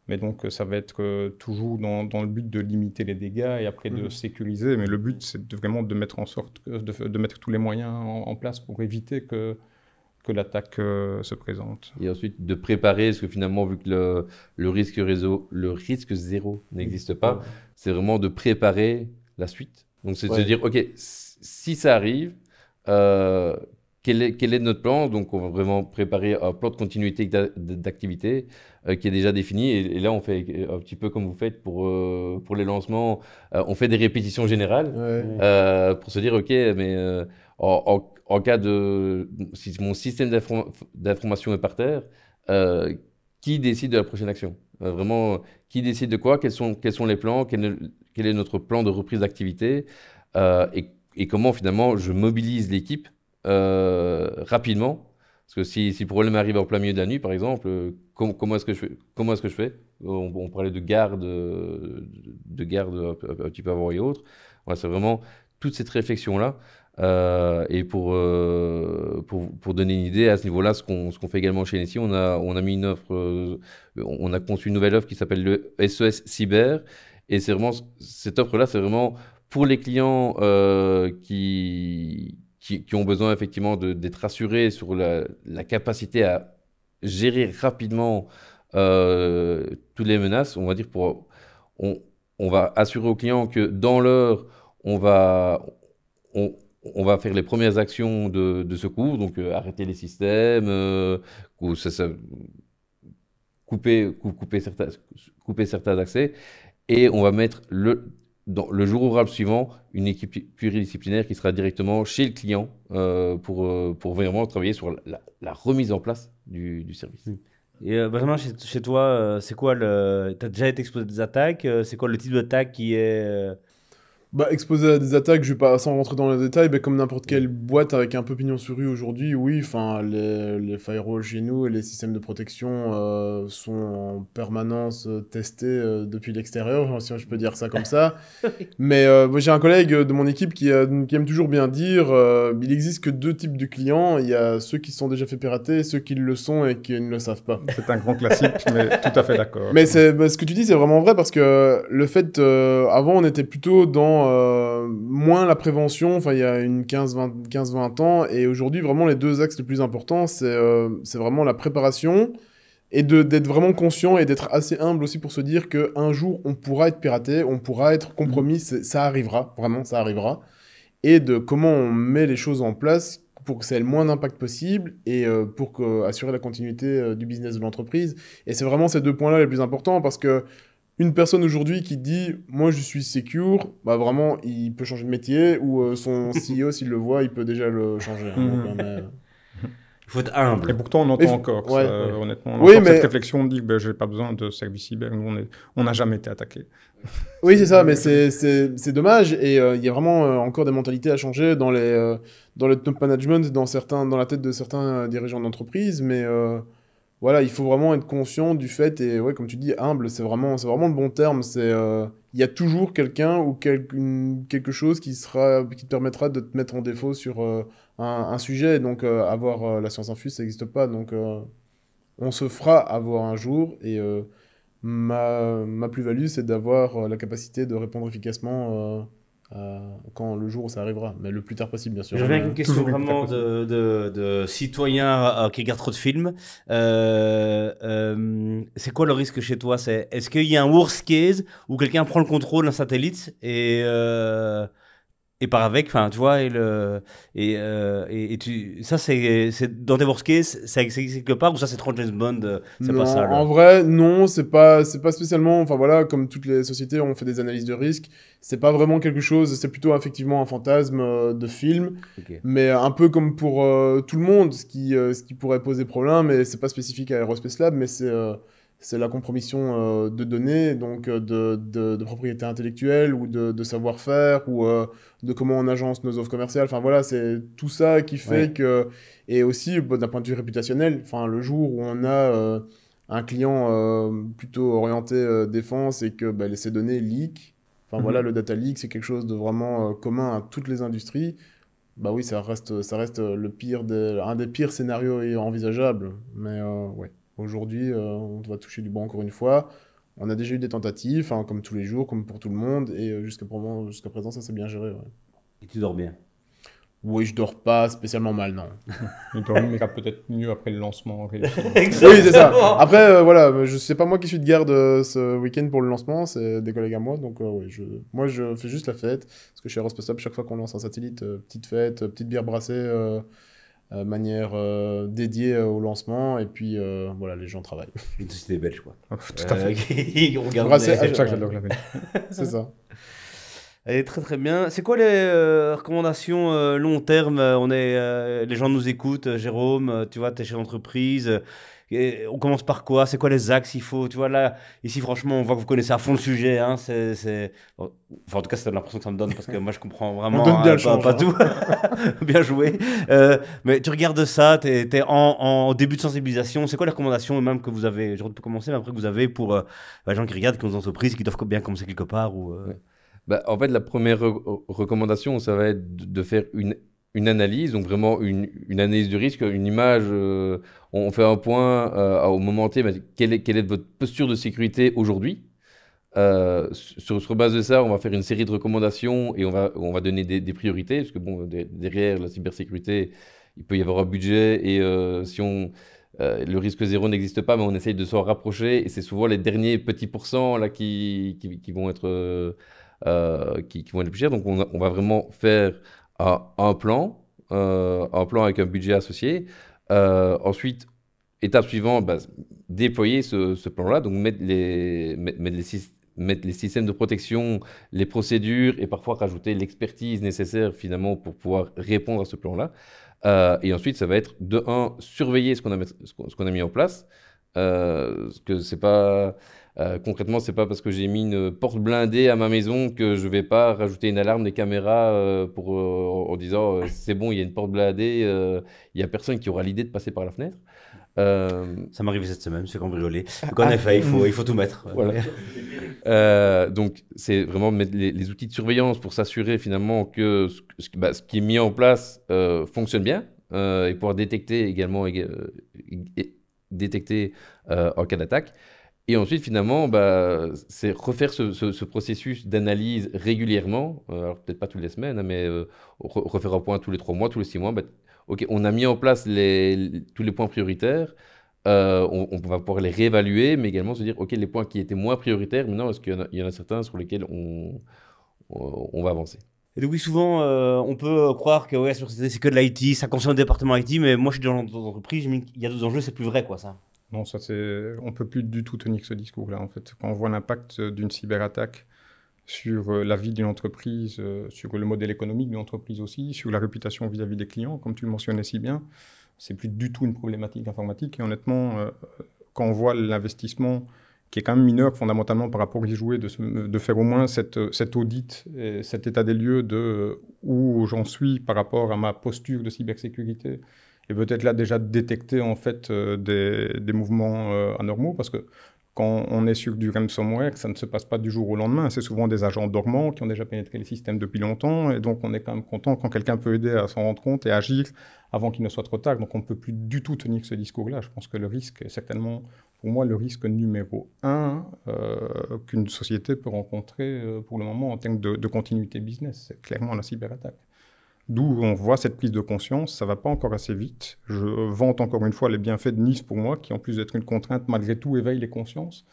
Mais donc, ça va être toujours dans le but de limiter les dégâts et après de sécuriser. Mais le but, c'est vraiment de mettre en sorte de mettre tous les moyens en place pour éviter que l'attaque se présente. Et ensuite, de préparer, parce que finalement, vu que le risque zéro n'existe pas, c'est vraiment de préparer la suite. Donc, c'est de se dire, OK, si ça arrive, quel est notre plan? Donc, on va vraiment préparer un plan de continuité d'activité qui est déjà défini. Et là, on fait un petit peu comme vous faites pour les lancements. On fait des répétitions générales pour se dire, OK, mais en cas si mon système d'information est par terre, qui décide de la prochaine action? Vraiment, qui décide de quoi? Quels sont les plans? Quel est notre plan de reprise d'activité? Et comment, finalement, je mobilise l'équipe rapidement, parce que si le problème arrive en plein milieu de la nuit, par exemple, comment est-ce que je fais? On parlait de garde un petit peu avant et autres. Voilà, c'est vraiment toute cette réflexion-là. Et pour donner une idée à ce niveau-là, ce qu'on fait également chez Nessie, on a mis une offre, on a conçu une nouvelle offre qui s'appelle le SES Cyber, et c'est vraiment cette offre-là, c'est vraiment pour les clients qui ont besoin effectivement d'être rassurés sur la capacité à gérer rapidement toutes les menaces. On va dire on va assurer aux clients que dans l'heure, on va faire les premières actions de secours, donc arrêter les systèmes, couper certains accès, et on va mettre dans le jour ouvrable suivant une équipe pluridisciplinaire qui sera directement chez le client pour vraiment travailler sur la remise en place du service. Et Benjamin, chez toi, c'est quoi t'as déjà été exposé à des attaques? C'est quoi le type d'attaque qui est... Exposé à des attaques, je vais pas sans rentrer dans les détails, comme n'importe quelle boîte avec un peu pignon sur rue aujourd'hui, oui, enfin les firewalls chez nous et les systèmes de protection sont en permanence testés depuis l'extérieur, si je peux dire ça comme ça. Mais j'ai un collègue de mon équipe qui aime toujours bien dire, il existe que 2 types de clients, il y a ceux qui se sont déjà fait pirater, et ceux qui le sont et qui ne le savent pas. C'est un grand classique, mais tout à fait d'accord. Mais ce que tu dis, c'est vraiment vrai, parce que le fait, avant, on était plutôt dans moins la prévention, enfin il y a une 15-20 ans, et aujourd'hui vraiment les 2 axes les plus importants, c'est vraiment la préparation et d'être vraiment conscient et d'être assez humble aussi pour se dire qu'un jour on pourra être piraté, on pourra être compromis, ça arrivera, vraiment ça arrivera, et de comment on met les choses en place pour que ça ait le moins d'impact possible et pour assurer la continuité du business de l'entreprise. Et c'est vraiment ces 2 points-là les plus importants, parce que une personne aujourd'hui qui dit « moi je suis secure », vraiment il peut changer de métier, ou son CEO s'il le voit, il peut déjà le changer. Il faut être humble. Et pourtant on entend encore, honnêtement, on entend cette réflexion, on dit que j'ai pas besoin de service cyber, nous on n'a jamais été attaqué. Oui, c'est ça, mais c'est dommage, et il y a vraiment encore des mentalités à changer dans le top management, dans la tête de certains dirigeants d'entreprise, mais voilà, il faut vraiment être conscient du fait, et ouais, comme tu dis, humble, c'est vraiment le bon terme. Il y a toujours quelqu'un ou quelque chose qui te permettra de te mettre en défaut sur un sujet. Donc, avoir la science infuse, ça n'existe pas. Donc, on se fera avoir un jour. Et ma plus-value, c'est d'avoir la capacité de répondre efficacement quand le jour où ça arrivera, mais le plus tard possible, bien sûr. Je reviens avec une question Toujours vraiment de citoyen qui regarde trop de films. C'est quoi le risque chez toi? Est-ce qu'il y a un worst case où quelqu'un prend le contrôle d'un satellite et part avec, enfin, tu vois, ça, c'est dans tes worst case, ça existe quelque part, ou ça, c'est trop James Bond, c'est Non, pas ça, là. en vrai, non, c'est pas spécialement. Enfin voilà, comme toutes les sociétés, on fait des analyses de risque. C'est pas vraiment quelque chose. C'est plutôt effectivement un fantasme de film, Ok. mais un peu comme pour tout le monde, ce qui pourrait poser problème. Mais c'est pas spécifique à Aerospace Lab, mais c'est la compromission de données, donc de propriété intellectuelle ou de savoir-faire ou de comment on agence nos offres commerciales. Enfin voilà, c'est tout ça qui fait Ouais. que. Et aussi, bah, d'un point de vue réputationnel, enfin, le jour où on a un client plutôt orienté défense et que bah, ces données leak, enfin voilà, le data leak, c'est quelque chose de vraiment commun à toutes les industries. Bah oui, ça reste un des pires scénarios envisageables. Mais ouais, aujourd'hui, on va toucher du bois encore une fois. On a déjà eu des tentatives, hein, comme tous les jours, comme pour tout le monde, et jusqu'à présent, ça s'est bien géré. Ouais. Et tu dors bien. Oui, je dors pas spécialement mal, non. Il dormira peut-être mieux après le lancement réussi. Oui, c'est ça. Après, voilà, je sais pas moi qui suis de garde ce week-end pour le lancement, c'est des collègues à moi. Donc, ouais, moi, je fais juste la fête. Parce que chez Aerospace Lab, chaque fois qu'on lance un satellite, petite fête, petite bière brassée, manière dédiée au lancement. Et puis, voilà, les gens travaillent. Une société belge, quoi. Tout à fait. Qui regarde Brasser, les- C'est pour ça que j'adore la veille. C'est ça. Elle est très très bien. C'est quoi les recommandations long terme? Les gens nous écoutent, Jérôme, tu vois, tu es chez l'entreprise. On commence par quoi? C'est quoi les axes il faut? Tu vois, là, ici, franchement, on voit que vous connaissez à fond le sujet. Hein, Enfin, en tout cas, c'est l'impression que ça me donne parce que moi, je comprends vraiment donne bien le pas, change, pas hein. tout. Bien joué. Mais tu regardes ça, tu es, en début de sensibilisation. C'est quoi les recommandations même que vous avez? Je peux commencer, mais après que vous avez pour les gens qui regardent, qui ont des entreprises, qui doivent bien commencer quelque part ou, Ouais. Bah, en fait, la première recommandation, ça va être de faire une analyse, donc vraiment une analyse du risque, une image. On fait un point au moment T, bah, quelle est votre posture de sécurité aujourd'hui? Sur base de ça, on va faire une série de recommandations et on va donner des priorités, parce que bon, derrière la cybersécurité, il peut y avoir un budget et si le risque zéro n'existe pas, mais on essaye de s'en rapprocher et c'est souvent les derniers petits pourcents là qui vont être qui vont être les plus chers. Donc on va vraiment faire un plan avec un budget associé. Ensuite, étape suivante, bah, déployer ce plan-là, donc mettre les systèmes de protection, les procédures et parfois rajouter l'expertise nécessaire finalement pour pouvoir répondre à ce plan-là. Et ensuite, ça va être de un, surveiller ce qu'on a mis en place. Que c'est pas concrètement, c'est pas parce que j'ai mis une porte blindée à ma maison que je vais pas rajouter une alarme des caméras en disant c'est bon, il y a une porte blindée, il y a personne qui aura l'idée de passer par la fenêtre. Ça m'est arrivé cette semaine, c'est cambriolé. Donc en effet, il faut tout mettre. Voilà. Donc, c'est vraiment mettre les outils de surveillance pour s'assurer finalement que ce qui est mis en place fonctionne bien et pouvoir détecter également détecter en cas d'attaque. Et ensuite, finalement, bah, c'est refaire ce processus d'analyse régulièrement, alors peut-être pas toutes les semaines, hein, mais refaire un point tous les 3 mois, tous les 6 mois. Bah, OK, on a mis en place tous les points prioritaires. On va pouvoir les réévaluer, mais également se dire, OK, les points qui étaient moins prioritaires, maintenant, est-ce qu'il y en a certains sur lesquels on va avancer? Et donc oui, souvent, on peut croire que ouais, c'est que de l'IT, ça concerne le département IT, mais moi, je suis dans l'entreprise, il y a d'autres enjeux, c'est plus vrai, quoi, ça. Non, on peut plus du tout tenir ce discours-là, en fait. Quand on voit l'impact d'une cyberattaque sur la vie d'une entreprise, sur le modèle économique d'une entreprise aussi, sur la réputation vis-à-vis des clients, comme tu le mentionnais si bien, c'est plus du tout une problématique informatique. Et honnêtement, quand on voit l'investissement qui est quand même mineur fondamentalement par rapport à y jouer, de faire au moins cet audit, et cet état des lieux de où j'en suis par rapport à ma posture de cybersécurité, et peut-être là déjà détecter en fait des mouvements anormaux, parce que quand on est sur du ransomware, ça ne se passe pas du jour au lendemain. C'est souvent des agents dormants qui ont déjà pénétré les systèmes depuis longtemps, et donc on est quand même content quand quelqu'un peut aider à s'en rendre compte et agir avant qu'il ne soit trop tard. Donc on ne peut plus du tout tenir ce discours-là. Je pense que le risque est certainement pour moi, le risque numéro un qu'une société peut rencontrer pour le moment en termes de continuité business. C'est clairement la cyberattaque. D'où on voit cette prise de conscience, ça ne va pas encore assez vite. Je vante encore une fois les bienfaits de Nice pour moi, qui en plus d'être une contrainte, malgré tout, éveille les consciences.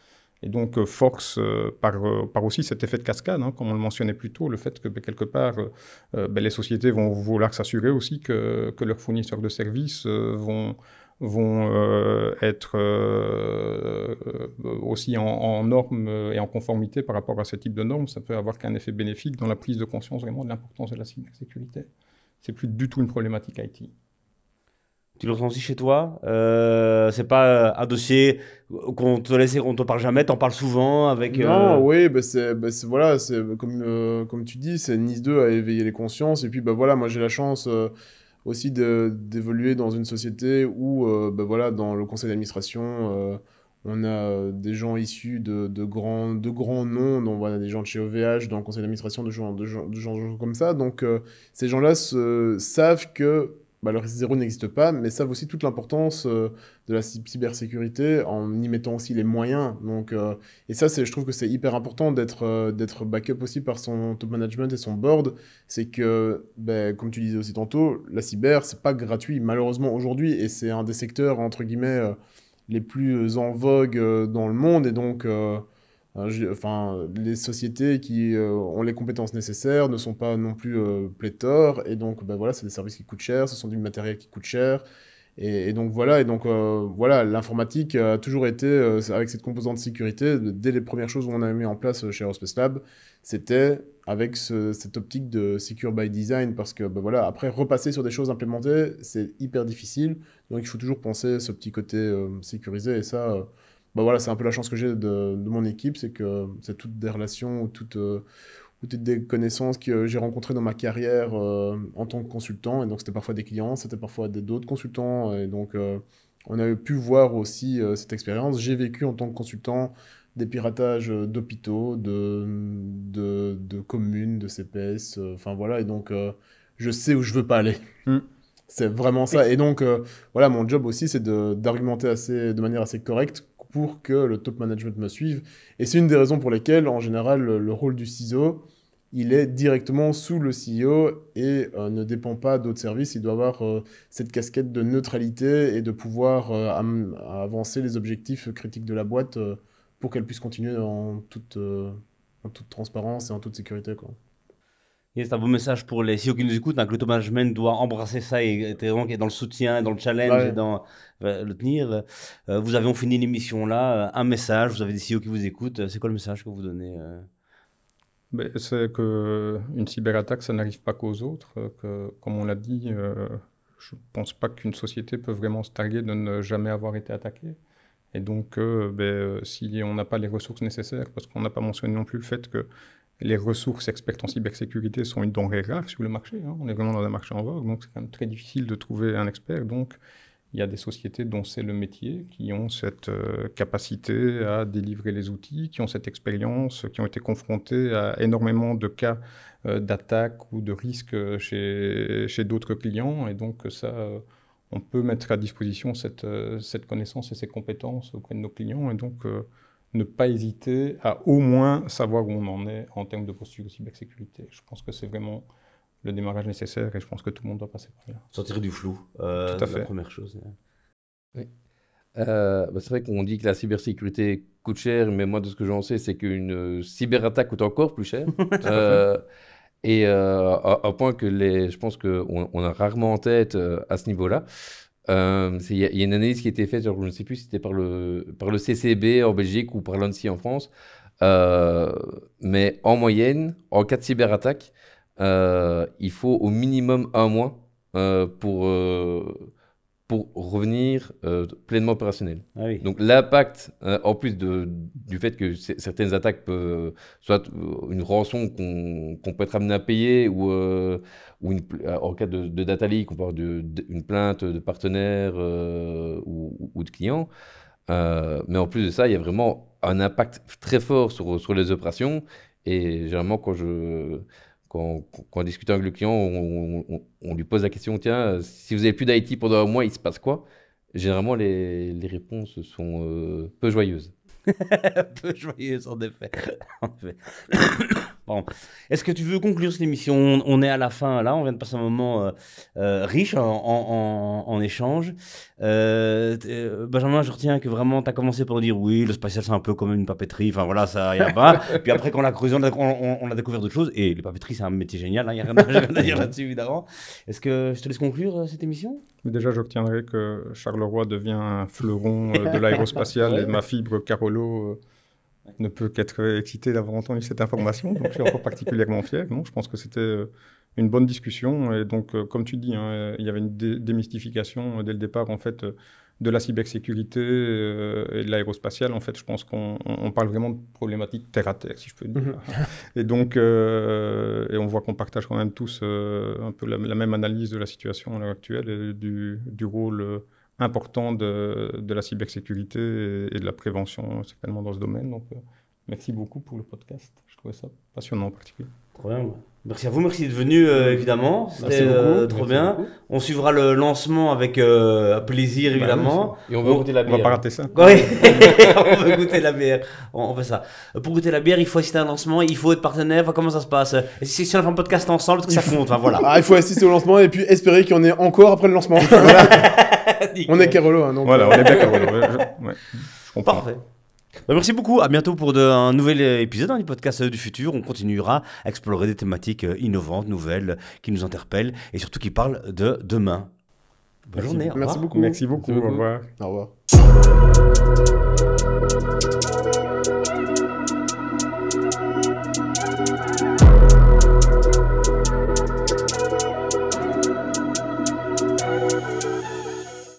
Et donc force par aussi cet effet de cascade, hein, comme on le mentionnait plus tôt, le fait que quelque part, les sociétés vont vouloir s'assurer aussi que leurs fournisseurs de services vont être aussi en normes et en conformité par rapport à ce type de normes. Ça peut avoir qu'un effet bénéfique dans la prise de conscience vraiment de l'importance de la cybersécurité. C'est plus du tout une problématique IT. Tu le ressens aussi chez toi? C'est pas un dossier qu'on te laisse, on te parle jamais, t'en parles souvent avec... Non, oui, voilà, comme tu dis, c'est Nice 2 à éveiller les consciences. Et puis, voilà, moi j'ai la chance aussi d'évoluer dans une société où, voilà, dans le conseil d'administration, on a des gens issus de grands noms, donc voilà, des gens de chez OVH, dans le conseil d'administration, de gens comme ça. Donc, ces gens-là savent que le risque zéro n'existe pas, mais savent aussi toute l'importance de la cybersécurité en y mettant aussi les moyens. Donc, et ça, je trouve que c'est hyper important d'être backup aussi par son top management et son board. C'est que, comme tu disais aussi tantôt, la cyber, c'est pas gratuit, malheureusement, aujourd'hui, et c'est un des secteurs, entre guillemets, les plus en vogue dans le monde. Et donc, les sociétés qui ont les compétences nécessaires ne sont pas non plus pléthores, et donc voilà, c'est des services qui coûtent cher, ce sont du matériel qui coûte cher, et donc voilà, voilà, l'informatique a toujours été avec cette composante de sécurité, dès les premières choses où on a mis en place chez Aerospace Lab, c'était avec cette optique de secure by design, parce que voilà, après repasser sur des choses implémentées, c'est hyper difficile, donc il faut toujours penser ce petit côté sécurisé, et ça voilà, c'est un peu la chance que j'ai de mon équipe, c'est que c'est toutes des relations ou toutes des connaissances que j'ai rencontrées dans ma carrière en tant que consultant. Et donc, c'était parfois des clients, c'était parfois d'autres consultants. Et donc, on a pu voir aussi cette expérience. J'ai vécu en tant que consultant des piratages d'hôpitaux, de communes, de CPS. Enfin, voilà. Et donc, je sais où je veux pas aller. C'est vraiment ça. Et donc, voilà, mon job aussi, c'est d'argumenter de manière assez correcte pour que le top management me suive. Et c'est une des raisons pour lesquelles, en général, le rôle du CISO, il est directement sous le CEO et ne dépend pas d'autres services. Il doit avoir cette casquette de neutralité et de pouvoir avancer les objectifs critiques de la boîte pour qu'elle puisse continuer en toute transparence et en toute sécurité, quoi. C'est un beau message pour les CEO qui nous écoutent, hein, que le top management doit embrasser ça et être vraiment dans le soutien, dans le challenge et dans le tenir. Vous avez fini l'émission là, un message, vous avez des CEO qui vous écoutent, c'est quoi le message que vous donnez c'est qu'une cyberattaque, ça n'arrive pas qu'aux autres. Comme on l'a dit, je ne pense pas qu'une société peut vraiment se targuer de ne jamais avoir été attaquée. Et donc, si on n'a pas les ressources nécessaires, parce qu'on n'a pas mentionné non plus le fait que les ressources expertes en cybersécurité sont une denrée rare sur le marché. Hein. On est vraiment dans un marché en vogue, donc c'est quand même très difficile de trouver un expert. Donc, il y a des sociétés dont c'est le métier, qui ont cette capacité à délivrer les outils, qui ont cette expérience, qui ont été confrontées à énormément de cas d'attaques ou de risques chez d'autres clients. Et donc, ça, on peut mettre à disposition cette connaissance et ces compétences auprès de nos clients. Et donc, ne pas hésiter à au moins savoir où on en est en termes de posture de cybersécurité. Je pense que c'est vraiment le démarrage nécessaire et je pense que tout le monde doit passer par là. Sortir du flou, tout à fait. la première chose. Oui. C'est vrai qu'on dit que la cybersécurité coûte cher, mais moi de ce que j'en sais, c'est qu'une cyberattaque coûte encore plus cher. Et un point que je pense qu'on a rarement en tête à ce niveau-là. Il y a une analyse qui a été faite, je ne sais plus si c'était par le CCB en Belgique ou par l'ANSSI en France, mais en moyenne, en cas de cyberattaque, il faut au minimum 1 mois pour revenir pleinement opérationnel. Ah oui. Donc l'impact, en plus du fait que certaines attaques peuvent, soit une rançon qu'on peut être amené à payer, ou en cas de data leak, on parle d'une plainte de partenaires ou de clients. Mais en plus de ça, il y a vraiment un impact très fort sur les opérations. Et généralement, quand on discute avec le client, on lui pose la question, tiens, si vous n'avez plus d'IT pendant 1 mois, il se passe quoi? généralement, les réponses sont peu joyeuses. Peu joyeuse, en effet. En effet. Bon. Est-ce que tu veux conclure cette émission? On est à la fin, là. On vient de passer un moment riche en échange. Benjamin, je retiens que vraiment, tu as commencé par dire oui, le spatial, c'est un peu comme une papeterie. Enfin, voilà, ça y a pas. Puis après, quand on a creusé, on a découvert d'autres choses. Et les papeteries, c'est un métier génial. Il n'y a rien à dire là-dessus, évidemment. Est-ce que je te laisse conclure cette émission? Déjà, je retiendrai que Charleroi devient un fleuron de l'aérospatial et ma fibre Carolo ne peut qu'être excitée d'avoir entendu cette information. Donc, je suis encore particulièrement fier. Non, je pense que c'était une bonne discussion. Et donc, comme tu dis, hein, il y avait une démystification dès le départ, en fait, de la cybersécurité et de l'aérospatiale. En fait, je pense qu'on parle vraiment de problématiques terre à terre, si je peux dire. Et donc, et on voit qu'on partage quand même tous un peu la même analyse de la situation à l'heure actuelle et du rôle important de la cybersécurité et de la prévention, certainement dans ce domaine. Donc, merci beaucoup pour le podcast. Je trouvais ça passionnant en particulier. Trop bien. Merci à vous, merci d'être venu, évidemment. C'était trop bien. Beaucoup. On suivra le lancement avec plaisir, évidemment. Et on veut goûter la bière. On va pas rater ça. Oui, on veut goûter la bière. On fait ça. Pour goûter la bière, il faut assister à un lancement, il faut être partenaire. Enfin, comment ça se passe? Et si on a fait un podcast ensemble, est-ce que ça compte? Enfin, voilà. Ah, il faut assister au lancement et puis espérer qu'il y en ait encore après le lancement. On est Carolo. Hein, donc voilà, on est bien Carolo. Ouais, je comprends. Parfait. Merci beaucoup, à bientôt pour un nouvel épisode du podcast du futur. On continuera à explorer des thématiques innovantes, nouvelles, qui nous interpellent et surtout qui parlent de demain. Bonne journée, au revoir. Merci beaucoup. Merci beaucoup, au revoir. Au revoir.